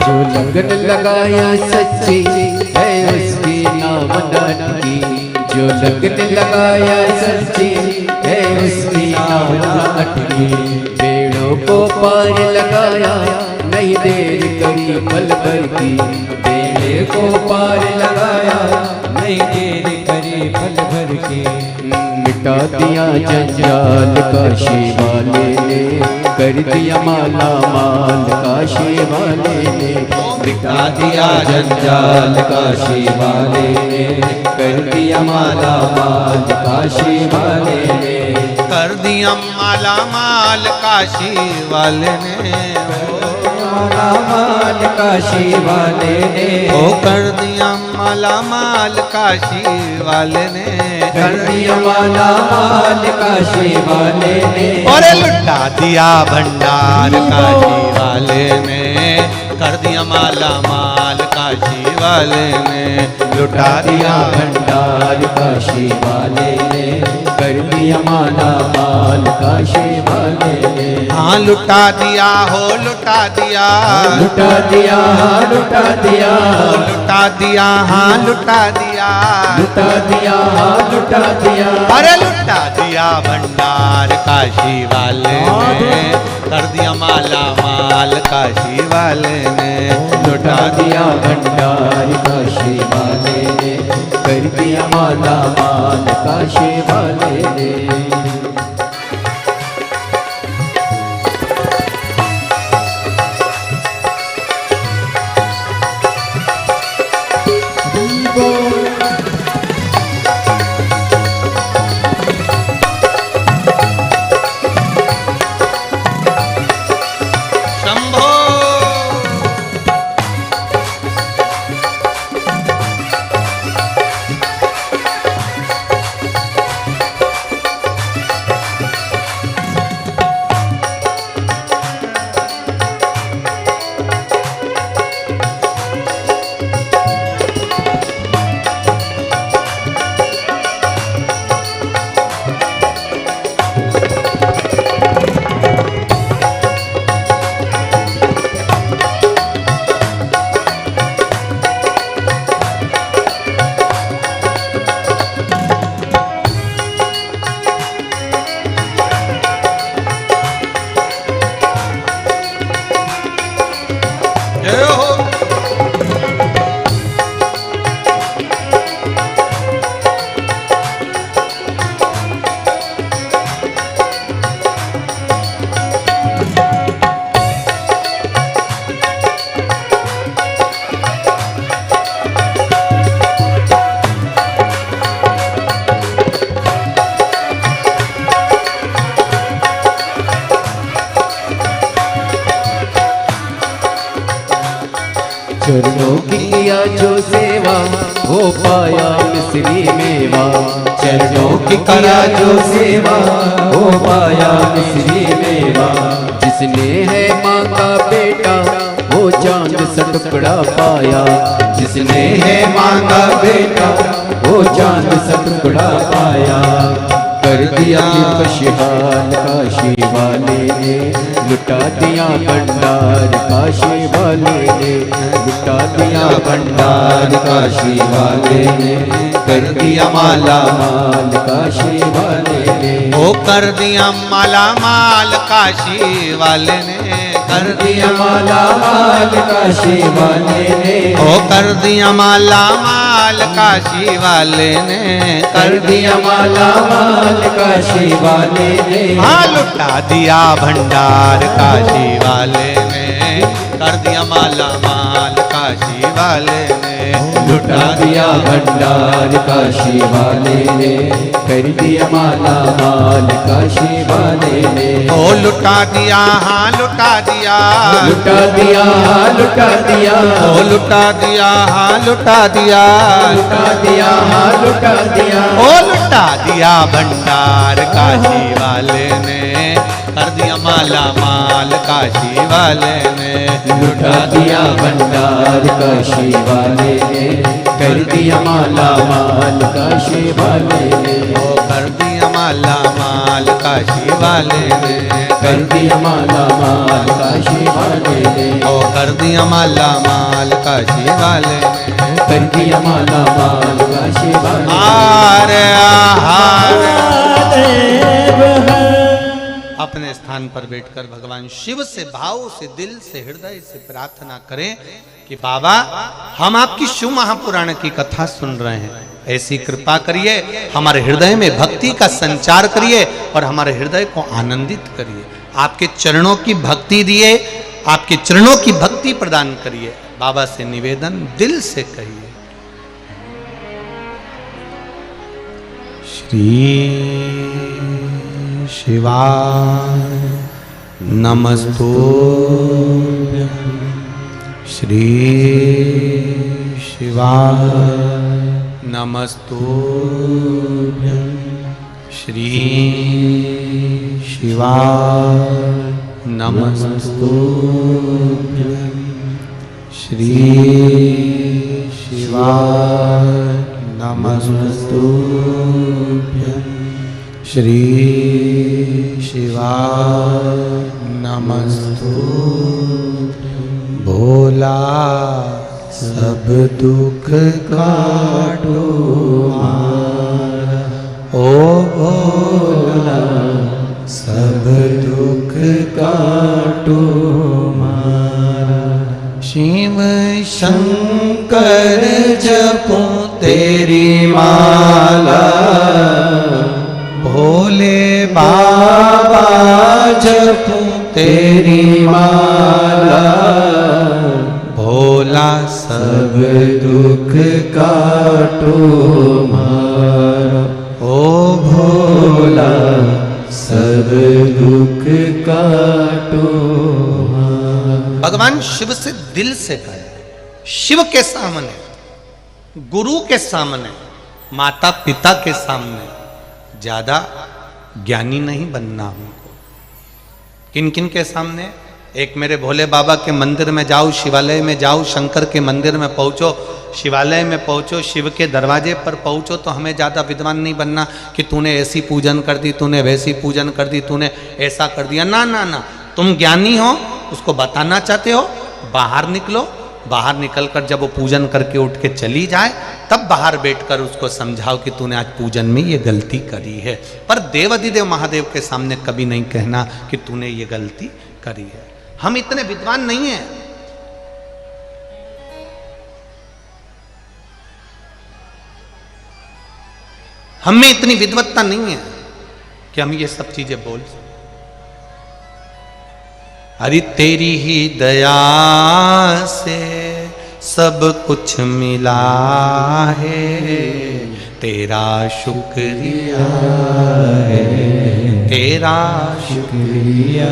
जो लगन लगाया सच्ची है उसकी नाम नाटकी, जो लगन लगाया सच्ची है उसकी नाम नाटकी। पेड़ों को पार लगाया नहीं देर करी पल भर की, पेड़ को पार लगाया नहीं देर करी पल भर की। मिटा दिया जंजाल काशी वाले ने, कर दिया माला माल काशी वाले ने, मिटा दिया जंजाल काशी वाले ने, कर दिया माला माल काशी वाले ने, कर दिया माला माल काशी वाले ने, माला माल काशी वाले ने, ओ कर दिया माला माल काशी वाले ने, कर दिया माला माल काशी वाले ने, और लुटा दिया भंडार काशी वाले ने, कर दिया माला माल काशी वाले ने, लुटा दिया भंडार काशी वाले ने, कर दिया माला माल काशी वाले ने, हाँ लुटा दिया हो लुटा दिया, लुटा दिया लुटा दिया, लुटा दिया हाँ लुटा दिया, लुटा दिया लुटा दिया, अरे लुटा दिया भंडार काशी वाले ने, कर दिया माला माल काशी वाले ने, लुटा दिया भंडार काशी वाले ने, कर दिया माला माल काशी वाले ने। चरणों की किया जो सेवा हो पाया मिस्री मेवा, चरणों की किया जो सेवा हो पाया मिस्री मेवा, जिसने है माँ का बेटा वो चांद सा टुकड़ा पाया, जिसने है माँ का बेटा वो चांद सा टुकड़ा पाया, कर दिया खुशहाल काशी वाले ने, लुटा दिया भंडार काशी वाले ने, लुटा दिया भंडार काशी वाले ने, कर दिया माला माल काशी वाले ने, ओ कर दिया माला माल काशी वाले ने, कर दिया माला माल काशी वाले ने, ओ कर दिया माला माल काशी वाले ने, कर दिया माला माल काशी वाले ने, हाँ लुटा दिया भंडार काशी वाले ने, कर दिया माला माल काशी वाले ने, लुटा दिया भंडार काशी वाले ने, कर दिया माला माल काशी वाले ने, ओ लुटा दिया हाँ लुटा दिया, लुटा दिया लुटा दिया, ओ लुटा दिया हाँ लुटा दिया, लुटा दिया लुटा दिया, ओ लुटा दिया भंडार काशी वाले ने, कर दिया माला माल काशी वाले ने, लुटा दिया भंडार काशी वाले ने, कर दिया माला माल काशी वाले ने, ओ कर दिया माला माल काशी वाले ने, कर दिया माला माल काशी वाले ने, ओ कर दिया माला माल काशी वाले ने, कर दिया माला माल काशी वाले, आरे अपने स्थान पर बैठकर भगवान शिव से भाव से दिल से हृदय से प्रार्थना करें कि बाबा हम आपकी शिव महापुराण की कथा सुन रहे हैं, ऐसी कृपा करिए, हमारे हृदय में भक्ति का संचार करिए और हमारे हृदय को आनंदित करिए। आपके चरणों की भक्ति दिए, आपके चरणों की भक्ति प्रदान करिए। बाबा से निवेदन दिल से कहिए। श्री शिवाय नमस्तुभ्यं, श्री शिवाय नमस्तुभ्यं, श्री शिवाय नमस्तुभ्यं, श्री शिवाय नमस्तुभ्यं, श्री शिवाय नमस्तुभ्यं। भोला सब दुख काटो मारा, ओ भोला सब दुख काटो मारा। शिव शंकर जपो तेरी माला, भोले बाबा जपो तेरी माला। भोला सब दुख काटो मारा, ओ भोला सब दुख काटो मारा। भगवान शिव से दिल से कहे, शिव के सामने, गुरु के सामने, माता पिता के सामने ज्यादा ज्ञानी नहीं बनना हमको। किन किन के सामने? एक मेरे भोले बाबा के मंदिर में जाओ, शिवालय में जाओ, शंकर के मंदिर में पहुंचो, शिवालय में पहुंचो, शिव के दरवाजे पर पहुंचो, तो हमें ज़्यादा विद्वान नहीं बनना कि तूने ऐसी पूजन कर दी, तूने वैसी पूजन कर दी, तूने ऐसा कर दिया। ना ना ना, तुम ज्ञानी हो, उसको बताना चाहते हो, बाहर निकलो। बाहर निकलकर जब वो पूजन करके उठ के चली जाए, तब बाहर बैठकर उसको समझाओ कि तूने आज पूजन में ये गलती करी है। पर देवाधिदेव महादेव के सामने कभी नहीं कहना कि तूने ये गलती करी है। हम इतने विद्वान नहीं हैं। हम में इतनी विद्वत्ता नहीं है कि हम ये सब चीजें बोल सकें। अरे तेरी ही दया से सब कुछ मिला है, तेरा शुक्रिया है, तेरा शुक्रिया।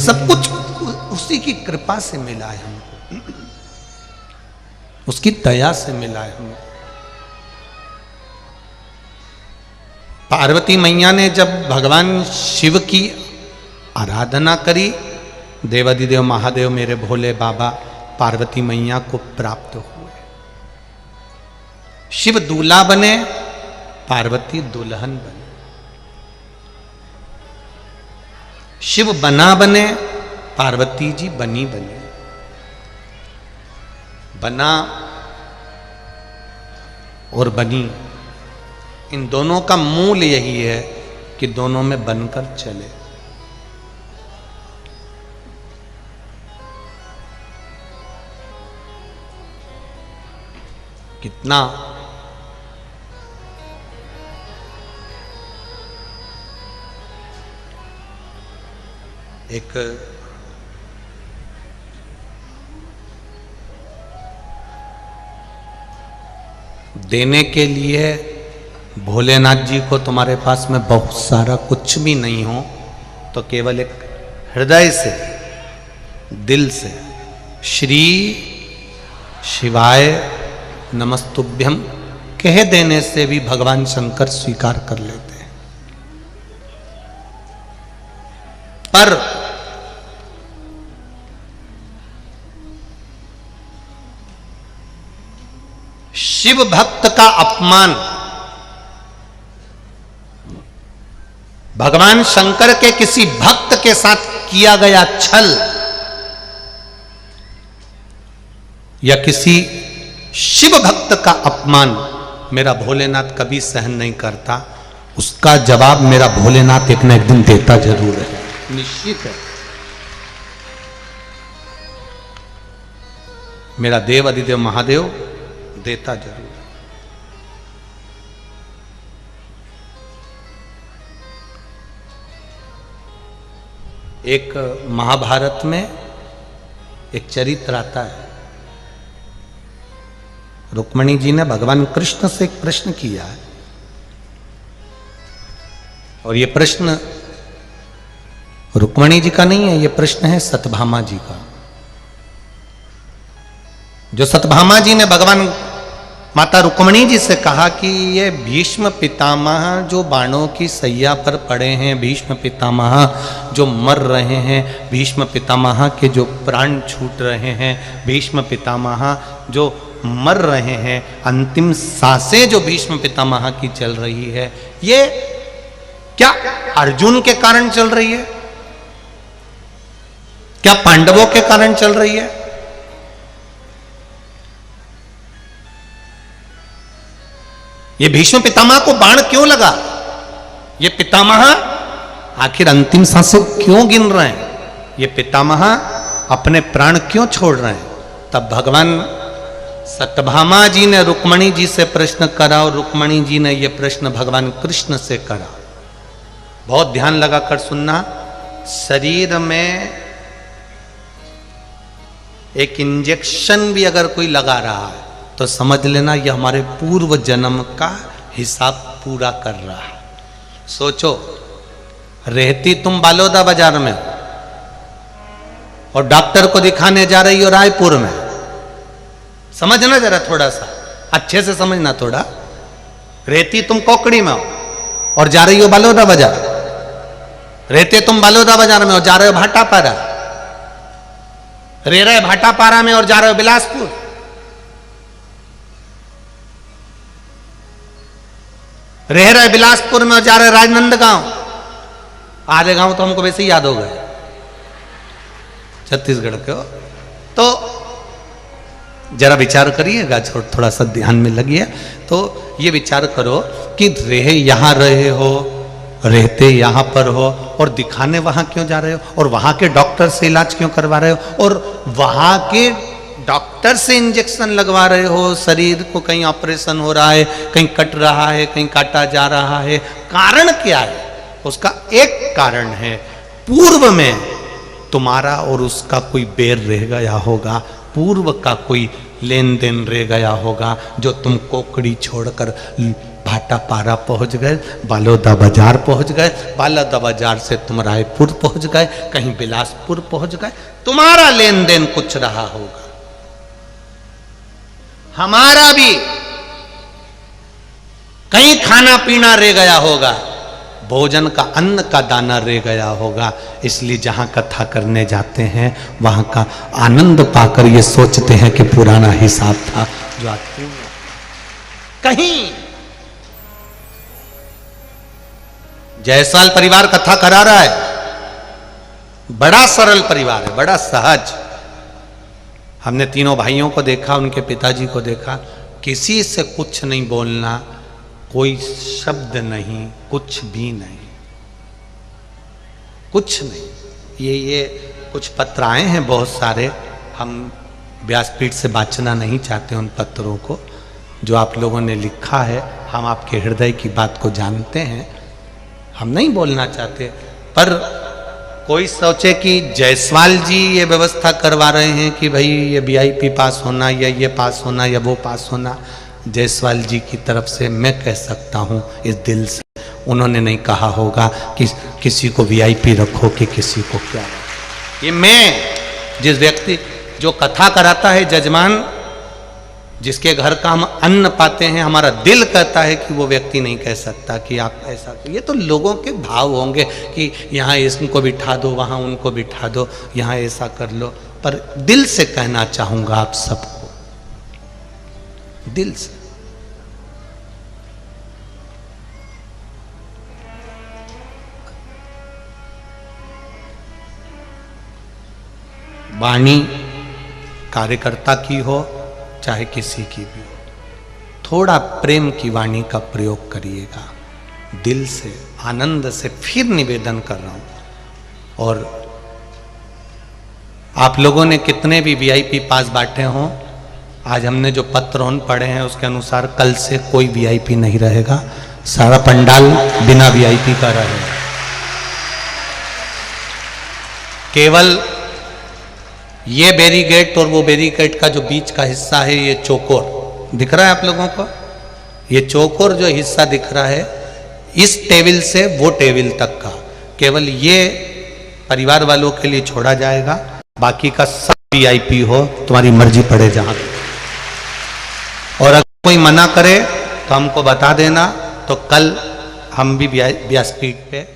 सब कुछ उसी की कृपा से मिला है हमको, उसकी दया से मिला है हमको। पार्वती मैया ने जब भगवान शिव की आराधना करी, देवाधिदेव महादेव मेरे भोले बाबा पार्वती मैया को प्राप्त हुए। शिव दूल्हा बने, पार्वती दुल्हन बने। शिव बना बने, पार्वती जी बनी बने। बना और बनी, इन दोनों का मूल यही है कि दोनों में बनकर चले। कितना एक देने के लिए भोलेनाथ जी को तुम्हारे पास में बहुत सारा कुछ भी नहीं हो, तो केवल एक हृदय से, दिल से श्री शिवाय नमस्तुभ्यम कह देने से भी भगवान शंकर स्वीकार कर लेते हैं। पर शिव भक्त का अपमान, भगवान शंकर के किसी भक्त के साथ किया गया छल, या किसी शिव भक्त का अपमान मेरा भोलेनाथ कभी सहन नहीं करता। उसका जवाब मेरा भोलेनाथ एक न एक दिन देता जरूर है, निश्चित है। मेरा देव अधिदेव महादेव देता जरूर। एक महाभारत में एक चरित्र आता है, रुक्मणी जी ने भगवान कृष्ण से एक प्रश्न किया है, और ये प्रश्न रुक्मणी जी का नहीं है, ये प्रश्न है सत्यभामा जी का। जो सत्यभामा जी ने भगवान माता रुक्मणी जी से कहा कि ये भीष्म पितामह जो बाणों की सैया पर पड़े हैं, भीष्म पितामह जो मर रहे हैं, भीष्म पितामह के जो प्राण छूट रहे हैं, भीष्म पितामह जो मर रहे हैं, अंतिम सांसें जो भीष्म पितामह की चल रही है, ये क्या अर्जुन के कारण चल रही है? क्या पांडवों के कारण चल रही है? ये भीष्म पितामह को बाण क्यों लगा? ये पितामह आखिर अंतिम सांसें क्यों गिन रहे हैं? ये पितामह अपने प्राण क्यों छोड़ रहे हैं? तब भगवान सत्यभामा जी ने रुक्मणी जी से प्रश्न करा, और रुक्मणी जी ने यह प्रश्न भगवान कृष्ण से करा। बहुत ध्यान लगाकर सुनना। शरीर में एक इंजेक्शन भी अगर कोई लगा रहा है तो समझ लेना यह हमारे पूर्व जन्म का हिसाब पूरा कर रहा है। सोचो, रहती तुम बालोदा बाजार में और डॉक्टर को दिखाने जा रही हो रायपुर में, समझना जरा, थोड़ा सा अच्छे से समझना थोड़ा। रहती तुम कोकड़ी में हो और जा रही हो बालोदा बाजार, रहते तुम बालोदा बाजार में और जा रहे हो भाटापारा, रह रहे भाटापारा में और जा रहे हो बिलासपुर, रह रहे बिलासपुर में और जा रहे राजनंदगांव। आधे गांव तो हमको वैसे ही याद हो गए, छत्तीसगढ़ के हो। तो जरा विचार करिएगा, थोड़ा सा ध्यान में लगिए। तो ये विचार करो कि यहां रहे हो, रहते यहां पर हो, और दिखाने वहां क्यों जा रहे हो, और वहां के डॉक्टर से इलाज क्यों करवा रहे हो, और वहां के डॉक्टर से इंजेक्शन लगवा रहे हो। शरीर को कहीं ऑपरेशन हो रहा है, कहीं कट रहा है, कहीं काटा जा रहा है। कारण क्या है? उसका एक कारण है, पूर्व में तुम्हारा और उसका कोई बैर रह गया होगा, पूर्व का कोई लेन देन रह गया होगा, जो तुम कोकड़ी छोड़कर भाटापारा पहुंच गए, बालोदा बाजार पहुंच गए, बालोदा बाजार से तुम रायपुर पहुंच गए, कहीं बिलासपुर पहुंच गए। तुम्हारा लेन देन कुछ रहा होगा, हमारा भी कहीं खाना पीना रह गया होगा, भोजन का अन्न का दाना रह गया होगा। इसलिए जहां कथा करने जाते हैं वहां का आनंद पाकर ये सोचते हैं कि पुराना हिसाब था जो आज कहीं। जायसवाल परिवार कथा करा रहा है, बड़ा सरल परिवार है, बड़ा सहज। हमने तीनों भाइयों को देखा, उनके पिताजी को देखा, किसी से कुछ नहीं बोलना, कोई शब्द नहीं, कुछ भी नहीं, कुछ नहीं। ये कुछ पत्र आए हैं बहुत सारे, हम व्यासपीठ से वाचना नहीं चाहते उन पत्रों को जो आप लोगों ने लिखा है। हम आपके हृदय की बात को जानते हैं, हम नहीं बोलना चाहते। पर कोई सोचे कि जायसवाल जी ये व्यवस्था करवा रहे हैं कि भाई ये वीआईपी पास होना, या ये पास होना, या वो पास होना, जायसवाल जी की तरफ से मैं कह सकता हूँ इस दिल से, उन्होंने नहीं कहा होगा कि किसी को वीआईपी रखो कि किसी को क्या। ये मैं जिस व्यक्ति जो कथा कराता है, जजमान जिसके घर का हम अन्न पाते हैं, हमारा दिल कहता है कि वो व्यक्ति नहीं कह सकता कि आप ऐसा। ये तो लोगों के भाव होंगे कि यहाँ इसको बिठा दो, वहाँ उनको बिठा दो, यहाँ ऐसा कर लो। पर दिल से कहना चाहूंगा आप सबको, दिल से, वाणी कार्यकर्ता की हो चाहे किसी की भी हो, थोड़ा प्रेम की वाणी का प्रयोग करिएगा, दिल से, आनंद से। फिर निवेदन कर रहा हूं। और आप लोगों ने कितने भी वीआईपी पास बांटे हों, आज हमने जो पत्र पढ़े हैं उसके अनुसार कल से कोई वीआईपी नहीं रहेगा, सारा पंडाल बिना वीआईपी का रहेगा। केवल ये बैरिकेड और वो बैरिकेड का जो बीच का हिस्सा है, ये चौकोर दिख रहा है आप लोगों को, ये चौकोर जो हिस्सा दिख रहा है, इस टेबल से वो टेबल तक का केवल ये परिवार वालों के लिए छोड़ा जाएगा। बाकी का सब वीआईपी हो, तुम्हारी मर्जी पड़े जहां। और अगर कोई मना करे तो हमको बता देना, तो कल हम भी व्यासपीठ पे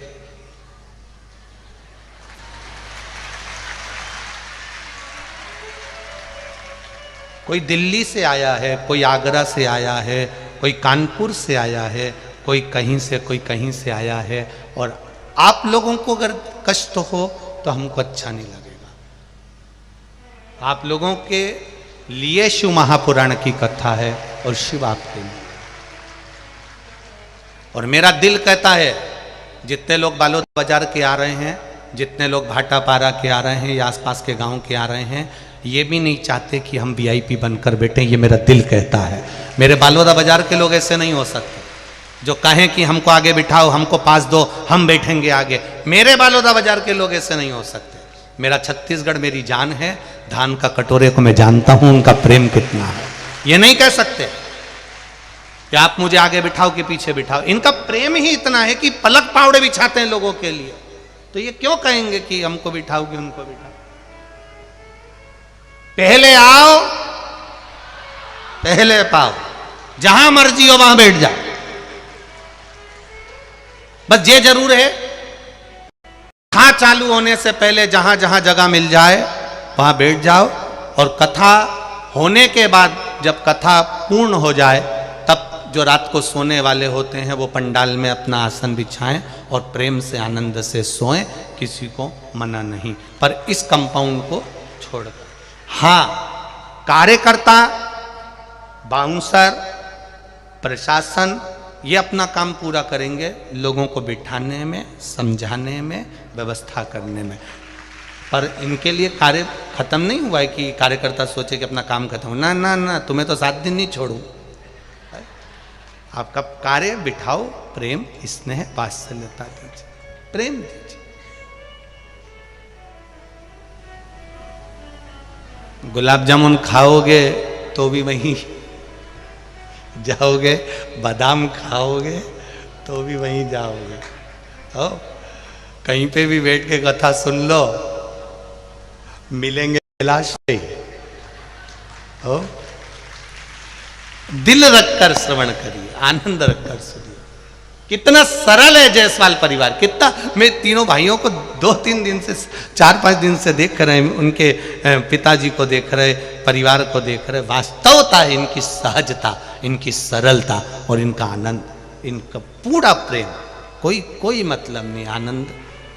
कोई दिल्ली से आया है, कोई आगरा से आया है, कोई कानपुर से आया है, कोई कहीं से, कोई कहीं से आया है, और आप लोगों को अगर कष्ट हो तो हमको अच्छा नहीं लगेगा। आप लोगों के लिए शिव महापुराण की कथा है और शिव आपके लिए। और मेरा दिल कहता है, जितने लोग बालोद बाजार के आ रहे हैं, जितने लोग भाटापारा के आ रहे हैं या आसपास के गांव के आ रहे हैं, ये भी नहीं चाहते कि हम वीआईपी बनकर बैठे। ये मेरा दिल कहता है। मेरे बालोदा बाजार के लोग ऐसे नहीं हो सकते जो कहें कि हमको आगे बिठाओ, हमको पास दो, हम बैठेंगे आगे। मेरे बालोदा बाजार के लोग ऐसे नहीं हो सकते। मेरा छत्तीसगढ़ मेरी जान है। धान का कटोरे को मैं जानता हूं, उनका प्रेम कितना है। ये नहीं कह सकते कि आप मुझे आगे बिठाओ कि पीछे बिठाओ। इनका प्रेम ही इतना है कि पलक पावड़े बिछाते हैं लोगों के लिए। तो ये क्यों कहेंगे कि हमको बिठाओ कि उनको बिठाओ। पहले आओ, पहले पाओ, जहां मर्जी हो वहां बैठ जाओ। बस ये जरूर है, कथा चालू होने से पहले जहां जहां जगह मिल जाए वहां बैठ जाओ, और कथा होने के बाद जब कथा पूर्ण हो जाए तब जो रात को सोने वाले होते हैं वो पंडाल में अपना आसन बिछाएं और प्रेम से आनंद से सोएं। किसी को मना नहीं, पर इस कंपाउंड को छोड़कर। हाँ, कार्यकर्ता, बाउंसर, प्रशासन ये अपना काम पूरा करेंगे, लोगों को बिठाने में, समझाने में, व्यवस्था करने में। पर इनके लिए कार्य खत्म नहीं हुआ है कि कार्यकर्ता सोचे कि अपना काम खत्म हो। ना ना ना, तुम्हें तो 7 दिन नहीं छोड़ू। आपका कार्य बिठाओ, प्रेम, स्नेह, वात्सल्यता दीजिए, प्रेम दीजिए। गुलाब जामुन खाओगे तो भी वहीं जाओगे, बादाम खाओगे तो भी वहीं जाओगे। हो, कहीं पे भी बैठ के कथा सुन लो, मिलेंगे कैलाश पे। हो, दिल रखकर श्रवण करिए, आनंद रखकर सुनिए। कितना सरल है जायसवाल परिवार, कितना। मैं तीनों भाइयों को 2-3 दिन से, 4-5 दिन से देख रहे हैं, उनके पिताजी को देख रहे, परिवार को देख रहे। वास्तवता है इनकी सहजता, इनकी सरलता और इनका आनंद, इनका पूरा प्रेम, कोई मतलब नहीं। आनंद,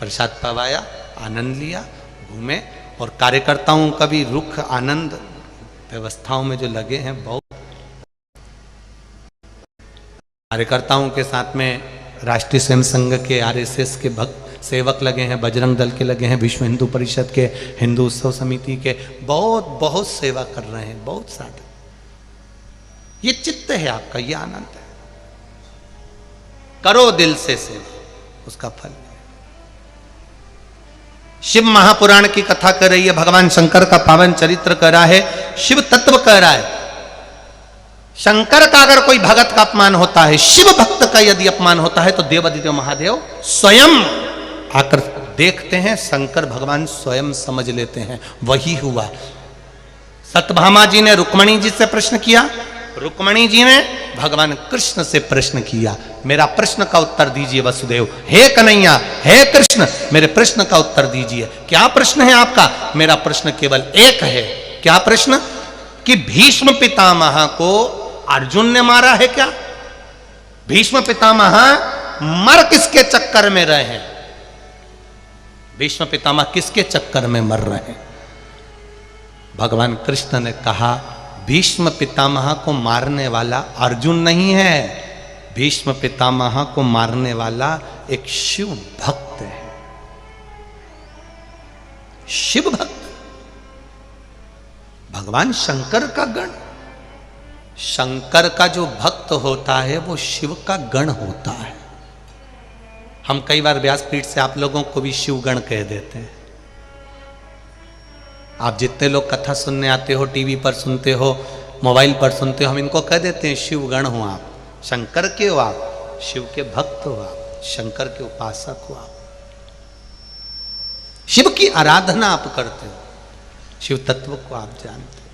प्रसाद पवाया, आनंद लिया, घूमे। और कार्यकर्ताओं का भी रुख आनंद व्यवस्थाओं में जो लगे हैं, बहुत कार्यकर्ताओं के साथ में राष्ट्रीय स्वयं संघ के, आरएसएस के भक्त सेवक लगे हैं, बजरंग दल के लगे हैं, विश्व हिंदू परिषद के, हिंदू उत्सव समिति के, बहुत सेवा कर रहे हैं, बहुत साथ। ये चित्त है आपका, ये आनंद है। करो दिल से सेवा, उसका फल। शिव महापुराण की कथा कर रही है, भगवान शंकर का पावन चरित्र कर रहा है, शिव तत्व कह रहा है। शंकर का अगर कोई भगत का अपमान होता है, शिव भक्त का यदि अपमान होता है, तो देवादिदेव महादेव स्वयं आकर देखते हैं, शंकर भगवान स्वयं समझ लेते हैं। वही हुआ। सत्यभामा जी ने रुक्मणी जी से प्रश्न किया, रुक्मणी जी ने भगवान कृष्ण से प्रश्न किया। मेरा प्रश्न का उत्तर दीजिए वसुदेव। हे कन्हैया, हे कृष्ण, मेरे प्रश्न का उत्तर दीजिए। क्या प्रश्न है आपका? मेरा प्रश्न केवल एक है। क्या प्रश्न? कि भीष्म पितामह को अर्जुन ने मारा है क्या? भीष्म पितामह मर किसके चक्कर में रहे हैं? भीष्म पितामह किसके चक्कर में मर रहे हैं? भगवान कृष्ण ने कहा, भीष्म पितामह को मारने वाला अर्जुन नहीं है, भीष्म पितामह को मारने वाला एक शिव भक्त है। शिव भक्त, भगवान शंकर का गण। शंकर का जो भक्त होता है वो शिव का गण होता है। हम कई बार व्यासपीठ से आप लोगों को भी शिव गण कह देते हैं। आप जितने लोग कथा सुनने आते हो, टीवी पर सुनते हो, मोबाइल पर सुनते हो, हम इनको कह देते हैं शिवगण हो आप, शंकर के हो आप, शिव के भक्त हो आप, शंकर के उपासक हो आप, शिव की आराधना आप करते हो, शिव तत्व को आप जानते हो।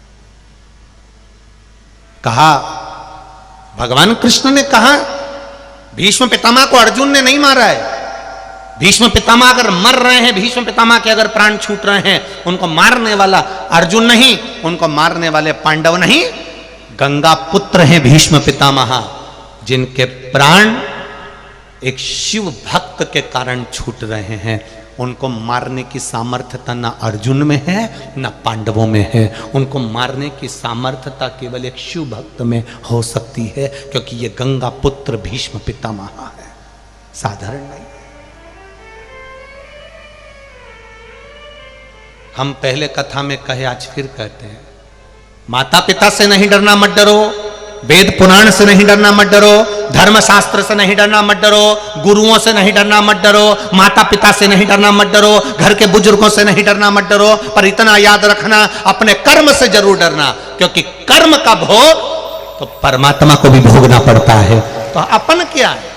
कहा भगवान कृष्ण ने कहा भीष्म पितामह को अर्जुन ने नहीं मारा है। भीष्म पितामह अगर मर रहे हैं, भीष्म पितामह के अगर प्राण छूट रहे हैं, उनको मारने वाला अर्जुन नहीं, उनको मारने वाले पांडव नहीं, गंगा पुत्र हैं भीष्म पितामह, जिनके प्राण एक शिव भक्त के कारण छूट रहे हैं। उनको मारने की सामर्थ्यता ना अर्जुन में है ना पांडवों में है, उनको मारने की सामर्थ्यता केवल एक शिव भक्त में हो सकती है, क्योंकि ये गंगा पुत्र भीष्म पितामह है, साधारण नहीं। हम पहले कथा में कहे, आज फिर कहते हैं, माता पिता से नहीं डरना मत डरो, वेद पुराण से नहीं डरना मत डरो, धर्म शास्त्र से नहीं डरना मत डरो, गुरुओं से नहीं डरना मत डरो, माता पिता से नहीं डरना मत डरो, घर के बुजुर्गों से नहीं डरना मत डरो, पर इतना याद रखना अपने कर्म से जरूर डरना, क्योंकि कर्म का भोग तो परमात्मा को भी भोगना पड़ता है। तो अपन क्या है,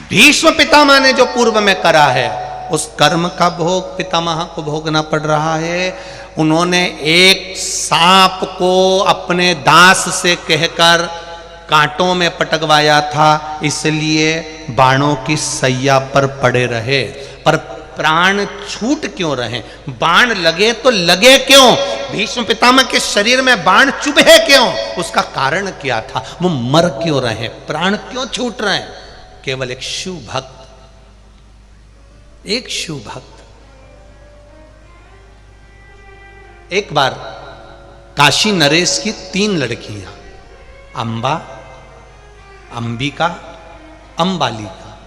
भीष्म पितामह ने जो पूर्व में करा है उस कर्म का भोग पितामह को भोगना पड़ रहा है। उन्होंने एक सांप को अपने दास से कहकर कांटों में पटकवाया था, इसलिए बाणों की सैया पर पड़े रहे, पर प्राण छूट क्यों रहे? बाण लगे तो लगे क्यों? भीष्म पितामह के शरीर में बाण चुभे क्यों? उसका कारण क्या था? वो मर क्यों रहे? प्राण क्यों छूट रहे? केवल एक शिव भक्त, एक शिव भक्त। एक बार काशी नरेश की 3 लड़कियां, अंबा, अंबिका, अंबालिका,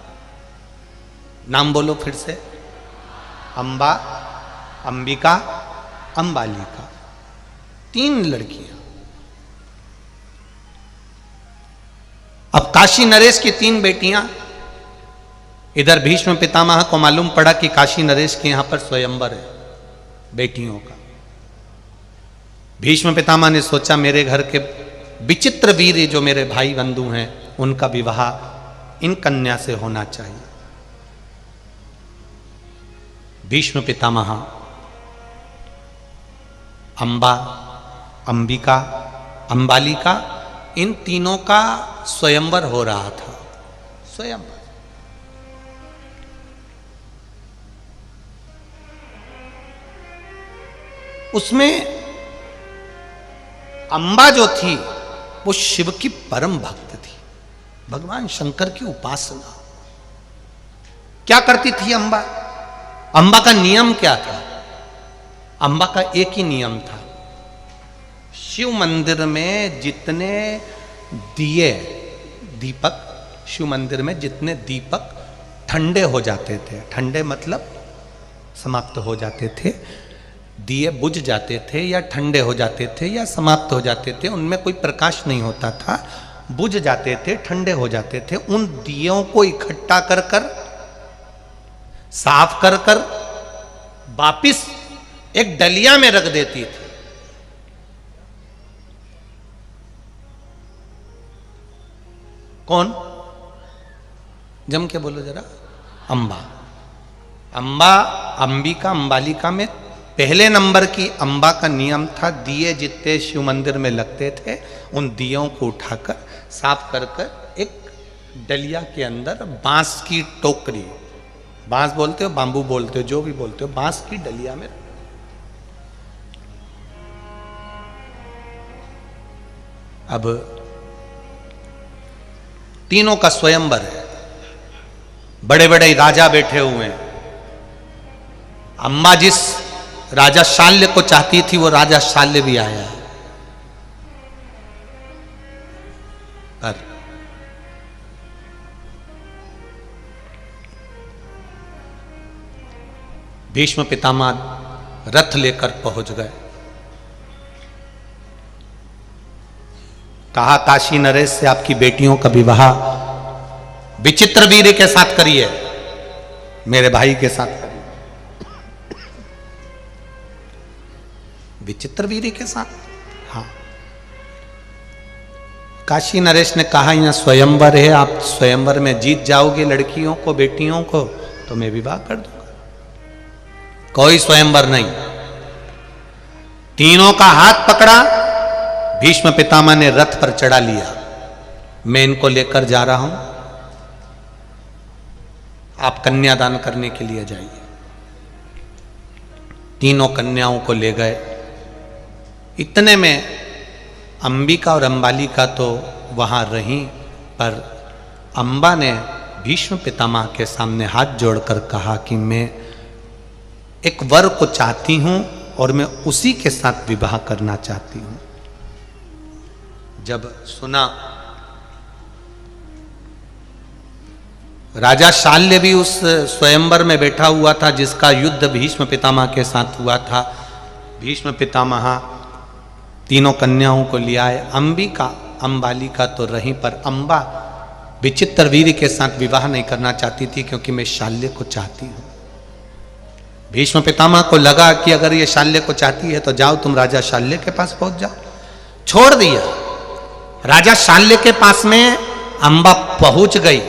नाम बोलो फिर से, अंबा, अंबिका, अंबालिका, 3 लड़कियां। अब काशी नरेश की 3 बेटियां, इधर भीष्म पितामह को मालूम पड़ा कि काशी नरेश के यहां पर स्वयंवर है बेटियों का। भीष्म पितामह ने सोचा मेरे घर के विचित्र वीर जो मेरे भाई बंधु हैं उनका विवाह इन कन्या से होना चाहिए। भीष्म पितामह अंबा, अंबिका, अंबालिका, इन तीनों का स्वयंवर हो रहा था। स्वयंवर उसमें अंबा जो थी वो शिव की परम भक्त थी, भगवान शंकर की उपासना। क्या करती थी अंबा? अंबा का नियम क्या था? अंबा का एक ही नियम था, शिव मंदिर में जितने दिए, दीपक, शिव मंदिर में जितने दीपक ठंडे हो जाते थे, ठंडे मतलब समाप्त हो जाते थे, दिए बुझ जाते थे या ठंडे हो जाते थे या समाप्त हो जाते थे, उनमें कोई प्रकाश नहीं होता था, बुझ जाते थे, ठंडे हो जाते थे, उन दियों को इकट्ठा कर कर, साफ कर कर वापिस एक डलिया में रख देती थी। कौन? जम के बोलो जरा। अंबा। अंबा, अंबिका, अंबालिका में पहले नंबर की अंबा का नियम था, दिए जितने शिव मंदिर में लगते थे उन दियों को उठाकर साफ कर कर एक डलिया के अंदर बांस की टोकरी, बांस बोलते हो, बांबू बोलते हो, जो भी बोलते हो, बांस की डलिया में। अब तीनों का स्वयंवर है, बड़े बड़े राजा बैठे हुए हैं। अंबा जिस राजा शाल्य को चाहती थी वो राजा शाल्य भी आया है। पर भीष्म पितामह रथ लेकर पहुंच गए। कहा काशी नरेश से आपकी बेटियों का विवाह विचित्र वीर के साथ करिए, मेरे भाई के साथ करिए। विचित्र वीर्य के साथ। हाँ, काशी नरेश ने कहा यहां स्वयंवर है, आप स्वयंवर में जीत जाओगे लड़कियों को, बेटियों को, तो मैं विवाह कर दूंगा। कोई स्वयंवर नहीं। तीनों का हाथ पकड़ा, भीष्म पितामह ने रथ पर चढ़ा लिया, मैं इनको लेकर जा रहा हूं, आप कन्यादान करने के लिए जाइए। तीनों कन्याओं को ले गए। इतने में अंबिका और अंबालिका तो वहां रहीं, पर अंबा ने भीष्म पितामह के सामने हाथ जोड़कर कहा कि मैं एक वर को चाहती हूं और मैं उसी के साथ विवाह करना चाहती हूं। जब सुना, राजा शाल्य भी उस स्वयंवर में बैठा हुआ था जिसका युद्ध भीष्म पितामह के साथ हुआ था। भीष्म पितामह तीनों कन्याओं को ले आए। अंबिका अंबालिका तो रहीं, पर अंबा विचित्र वीर्य के साथ विवाह नहीं करना चाहती थी क्योंकि मैं शाल्य को चाहती हूं। भीष्म पितामह को लगा कि अगर ये शाल्य को चाहती है तो जाओ तुम राजा शाल्य के पास पहुंच जाओ। छोड़ दिया। राजा शाल्य के पास में अंबा पहुंच गई।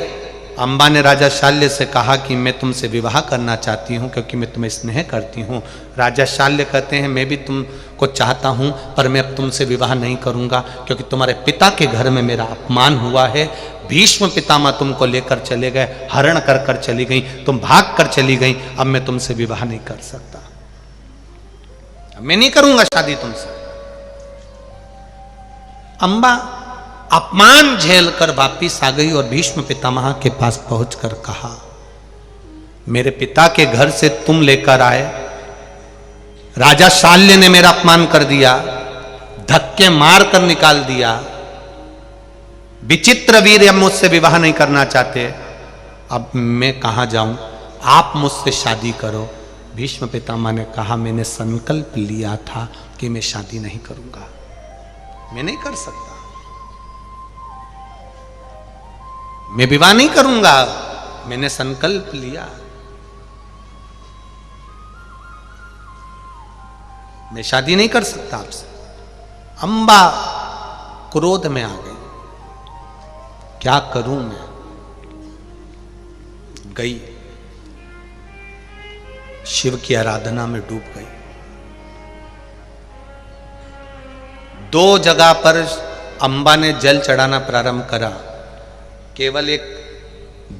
अंबा ने राजा शाल्य से कहा कि मैं तुमसे विवाह करना चाहती हूं क्योंकि मैं तुम्हें स्नेह करती हूं। राजा शाल्य कहते हैं मैं भी तुमको चाहता हूं, पर मैं अब तुमसे विवाह नहीं करूंगा क्योंकि तुम्हारे पिता के घर में मेरा अपमान हुआ है। भीष्म पितामह तुमको लेकर चले गए, हरण कर कर चली गई, तुम भाग कर चली गई, अब मैं तुमसे विवाह नहीं कर सकता, मैं नहीं करूंगा शादी तुमसे। अंबा अपमान झेलकर वापिस आ गई और भीष्म पितामह के पास पहुंचकर कहा, मेरे पिता के घर से तुम लेकर आए, राजा शाल्य ने मेरा अपमान कर दिया, धक्के मार कर निकाल दिया, विचित्र वीर अब मुझसे विवाह नहीं करना चाहते, अब मैं कहां जाऊं, आप मुझसे शादी करो। भीष्म पितामह ने कहा मैंने संकल्प लिया था कि मैं शादी नहीं करूंगा, मैं नहीं कर सकता, मैं विवाह नहीं करूंगा, मैंने संकल्प लिया, मैं शादी नहीं कर सकता आपसे। अंबा क्रोध में आ गई, क्या करूं मैं। गई शिव की आराधना में डूब गई। दो जगह पर अंबा ने जल चढ़ाना प्रारंभ करा। केवल एक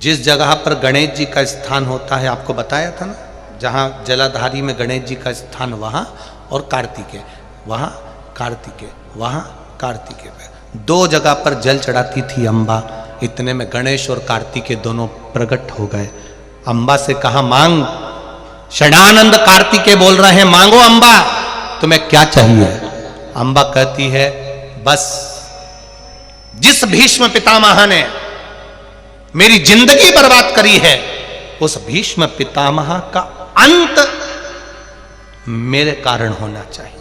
जिस जगह पर गणेश जी का स्थान होता है, आपको बताया था ना, जहां जलाधारी में गणेश जी का स्थान, वहां, और कार्तिकेय, वहां कार्तिकेय, वहां कार्तिकेय पे दो जगह पर जल चढ़ाती थी अंबा। इतने में गणेश और कार्तिकेय दोनों प्रकट हो गए। अंबा से कहा मांग। षडानंद कार्तिकेय बोल रहे हैं मांगो अंबा, तुम्हें क्या चाहिए। अंबा कहती है बस जिस भीष्म पितामह ने मेरी जिंदगी बर्बाद करी है, उस भीष्म पितामह का अंत मेरे कारण होना चाहिए।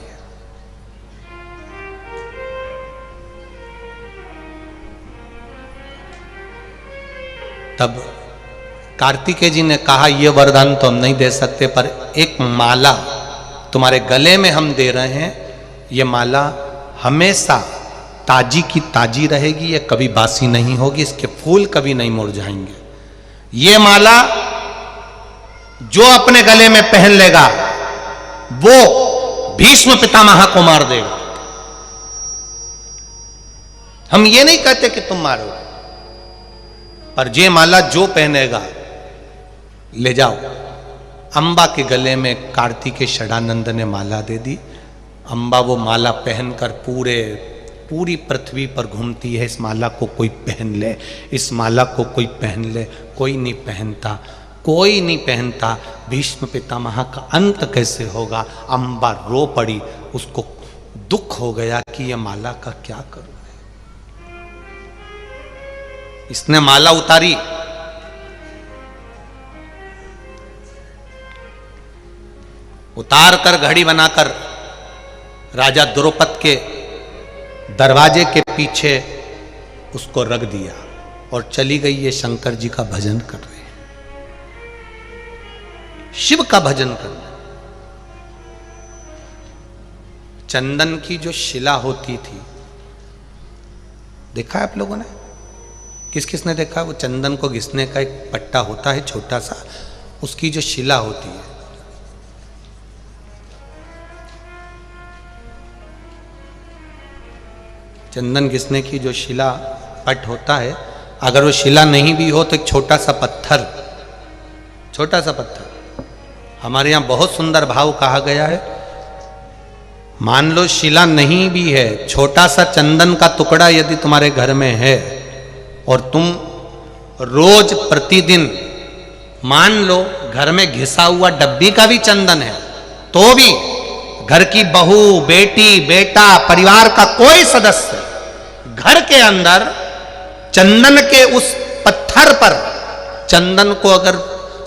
तब कार्तिकेय जी ने कहा यह वरदान तो हम नहीं दे सकते, पर एक माला तुम्हारे गले में हम दे रहे हैं, यह माला हमेशा ताजी की ताजी रहेगी, ये कभी बासी नहीं होगी, इसके फूल कभी नहीं मुरझाएंगे। ये माला जो अपने गले में पहन लेगा वो भीष्म पितामह को मार देगा। हम ये नहीं कहते कि तुम मारोगे, पर ये माला जो पहनेगा ले जाओ। अंबा के गले में कार्तिकेय षडानंद ने माला दे दी। अंबा वो माला पहनकर पूरी पृथ्वी पर घूमती है। इस माला को कोई पहन ले, इस माला को कोई पहन ले, कोई नहीं पहनता, कोई नहीं पहनता। भीष्म पितामह का अंत कैसे होगा। अंबा रो पड़ी, उसको दुख हो गया कि ये माला का क्या करूं। इसने माला उतारी, उतार कर घड़ी बनाकर राजा द्रौपद के दरवाजे के पीछे उसको रख दिया और चली गई। ये शंकर जी का भजन कर रहे हैं, शिव का भजन कर रहे हैं। चंदन की जो शिला होती थी, देखा है आप लोगों ने? किस किस ने देखा? वो चंदन को घिसने का एक पट्टा होता है छोटा सा, उसकी जो शिला होती है, चंदन घिसने की जो शिला पट होता है, अगर वो शिला नहीं भी हो तो एक छोटा सा पत्थर, छोटा सा पत्थर। हमारे यहां बहुत सुंदर भाव कहा गया है, मान लो शिला नहीं भी है, छोटा सा चंदन का टुकड़ा यदि तुम्हारे घर में है और तुम रोज प्रतिदिन, मान लो घर में घिसा हुआ डब्बी का भी चंदन है, तो भी घर की बहू, बेटी, बेटा, परिवार का कोई सदस्य घर के अंदर चंदन के उस पत्थर पर चंदन को अगर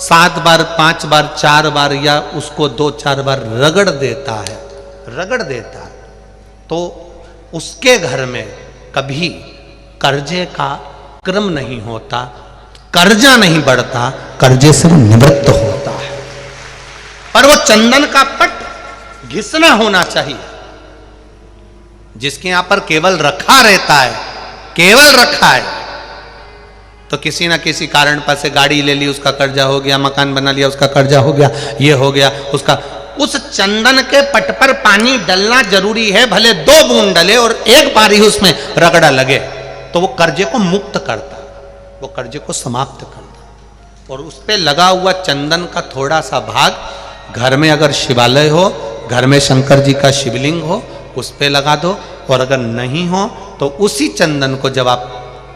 7 बार, 5 बार, 4 बार या उसको 2-4 बार रगड़ देता है, तो उसके घर में कभी कर्जे का क्रम नहीं होता, कर्जा नहीं बढ़ता, कर्जे से निवृत्त होता है। पर वो चंदन का पट घिसना होना चाहिए। जिसके यहां पर केवल रखा रहता है, केवल रखा है, तो किसी ना किसी कारण पर से गाड़ी ले ली, उसका कर्जा हो गया, मकान बना लिया, उसका कर्जा हो गया, ये हो गया, उसका। उस चंदन के पट पर पानी डलना जरूरी है, भले 2 बूंद डले और एक बार ही उसमें रगड़ा लगे, तो वो कर्जे को मुक्त करता, वो कर्जे को समाप्त करता। और उस पे लगा हुआ चंदन का थोड़ा सा भाग घर में अगर शिवालय हो, घर में शंकर जी का शिवलिंग हो, उस पे लगा दो। और अगर नहीं हो तो उसी चंदन को जब आप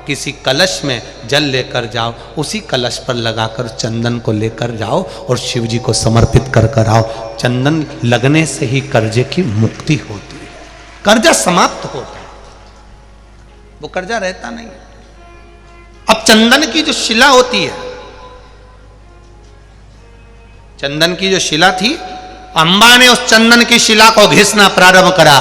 किसी कलश में जल लेकर जाओ, उसी कलश पर लगाकर चंदन को लेकर जाओ और शिव जी को समर्पित कर कर आओ। चंदन लगने से ही कर्जे की मुक्ति होती है, कर्जा समाप्त होता है, वो कर्जा रहता नहीं। अब चंदन की जो शिला होती है, चंदन की जो शिला थी, अंबा ने उस चंदन की शिला को घिसना प्रारंभ करा।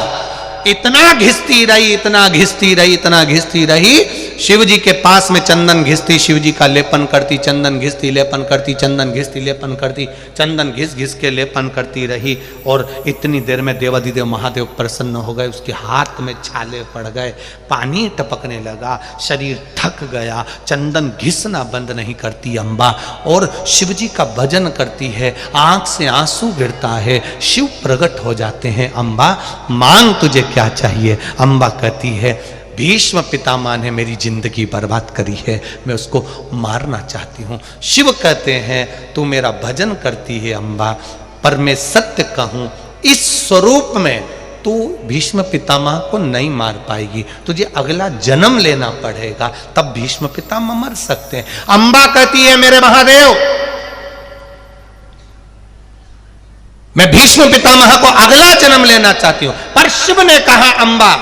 इतना घिसती रही, इतना घिसती रही, इतना घिसती रही, शिव जी के पास में चंदन घिसती, शिव जी का लेपन करती, चंदन घिसती, लेपन करती, चंदन घिसती, लेपन करती, चंदन घिस घिस के लेपन करती रही। और इतनी देर में देवाधिदेव महादेव प्रसन्न हो गए, उसके हाथ में छाले पड़ गए, पानी टपकने लगा, शरीर थक गया, चंदन घिसना बंद नहीं करती अंबा, और शिव जी का भजन करती है, आंख से आंसू गिरता है, शिव प्रकट हो जाते हैं। अंबा मांग तुझे क्या चाहिए? अंबा कहती है, भीष्म पितामह ने मेरी जिंदगी बर्बाद करी है, मैं उसको मारना चाहती हूं। शिव कहते हैं, तू मेरा भजन करती है अंबा, पर मैं सत्य कहूं, इस स्वरूप में तू भीष्म पितामह को नहीं मार पाएगी, तुझे अगला जन्म लेना पड़ेगा, तब भीष्म पितामह मर सकते हैं। अंबा कहती है, मेरे महादेव, मैं भीष्म पितामह को अगला जन्म लेना चाहती हूं। पर शिव ने कहा, अंबा,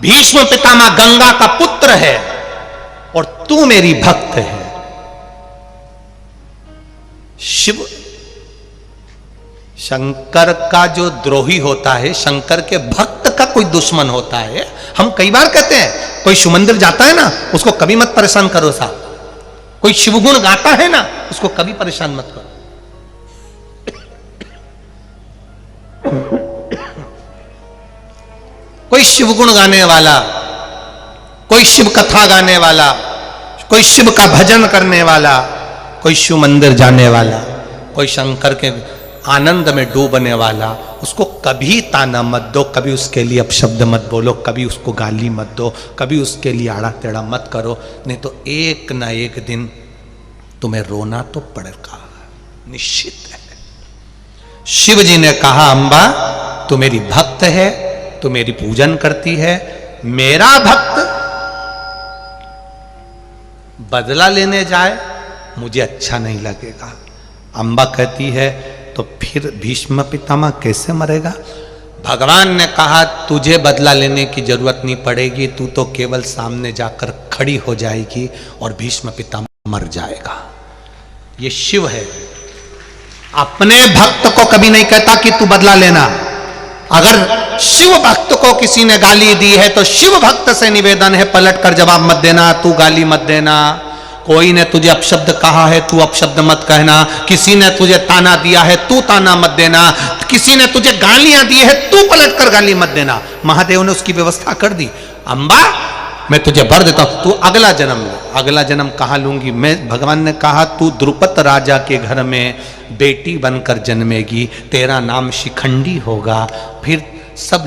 भीष्म पितामह गंगा का पुत्र है और तू मेरी भक्त है। शिव शंकर का जो द्रोही होता है, शंकर के भक्त का कोई दुश्मन होता है। हम कई बार कहते हैं, कोई शिव मंदिर जाता है ना, उसको कभी मत परेशान करो साहब। कोई शिवगुण गाता है ना, उसको कभी परेशान मत करो। कोई शिवगुण गाने वाला, कोई शिव कथा गाने वाला, कोई शिव का भजन करने वाला, कोई शिव मंदिर जाने वाला, कोई शंकर के आनंद में डूबने वाला, उसको कभी ताना मत दो, कभी उसके लिए अपशब्द मत बोलो, कभी उसको गाली मत दो, कभी उसके लिए आड़ा टेढ़ा मत करो, नहीं तो एक ना एक दिन तुम्हें रोना तो पड़ेगा, निश्चित है। शिव जी ने कहा, अंबा तू मेरी भक्त है, तू मेरी पूजन करती है, मेरा भक्त बदला लेने जाए मुझे अच्छा नहीं लगेगा। अंबा कहती है, तो फिर भीष्म पितामह कैसे मरेगा? भगवान ने कहा, तुझे बदला लेने की जरूरत नहीं पड़ेगी, तू तो केवल सामने जाकर खड़ी हो जाएगी और भीष्म पितामह मर जाएगा। ये शिव है, अपने भक्त को कभी नहीं कहता कि तू बदला लेना। अगर शिव भक्त को किसी ने गाली दी है तो शिव भक्त से निवेदन है, पलट कर जवाब मत देना, तू गाली मत देना। कोई ने तुझे अपशब्द कहा है, तू अपशब्द मत कहना। किसी ने तुझे ताना दिया है, तू ताना मत देना। किसी ने तुझे गालियां दी है, तू पलट कर गाली मत देना। महादेव ने उसकी व्यवस्था कर दी। अंबा, मैं तुझे वर देता हूं, तू अगला जन्म ले। अगला जन्म कहां लूंगी मैं? भगवान ने कहा तू द्रुपद राजा के घर में बेटी बनकर जन्मेगी, तेरा नाम शिखंडी होगा। फिर सब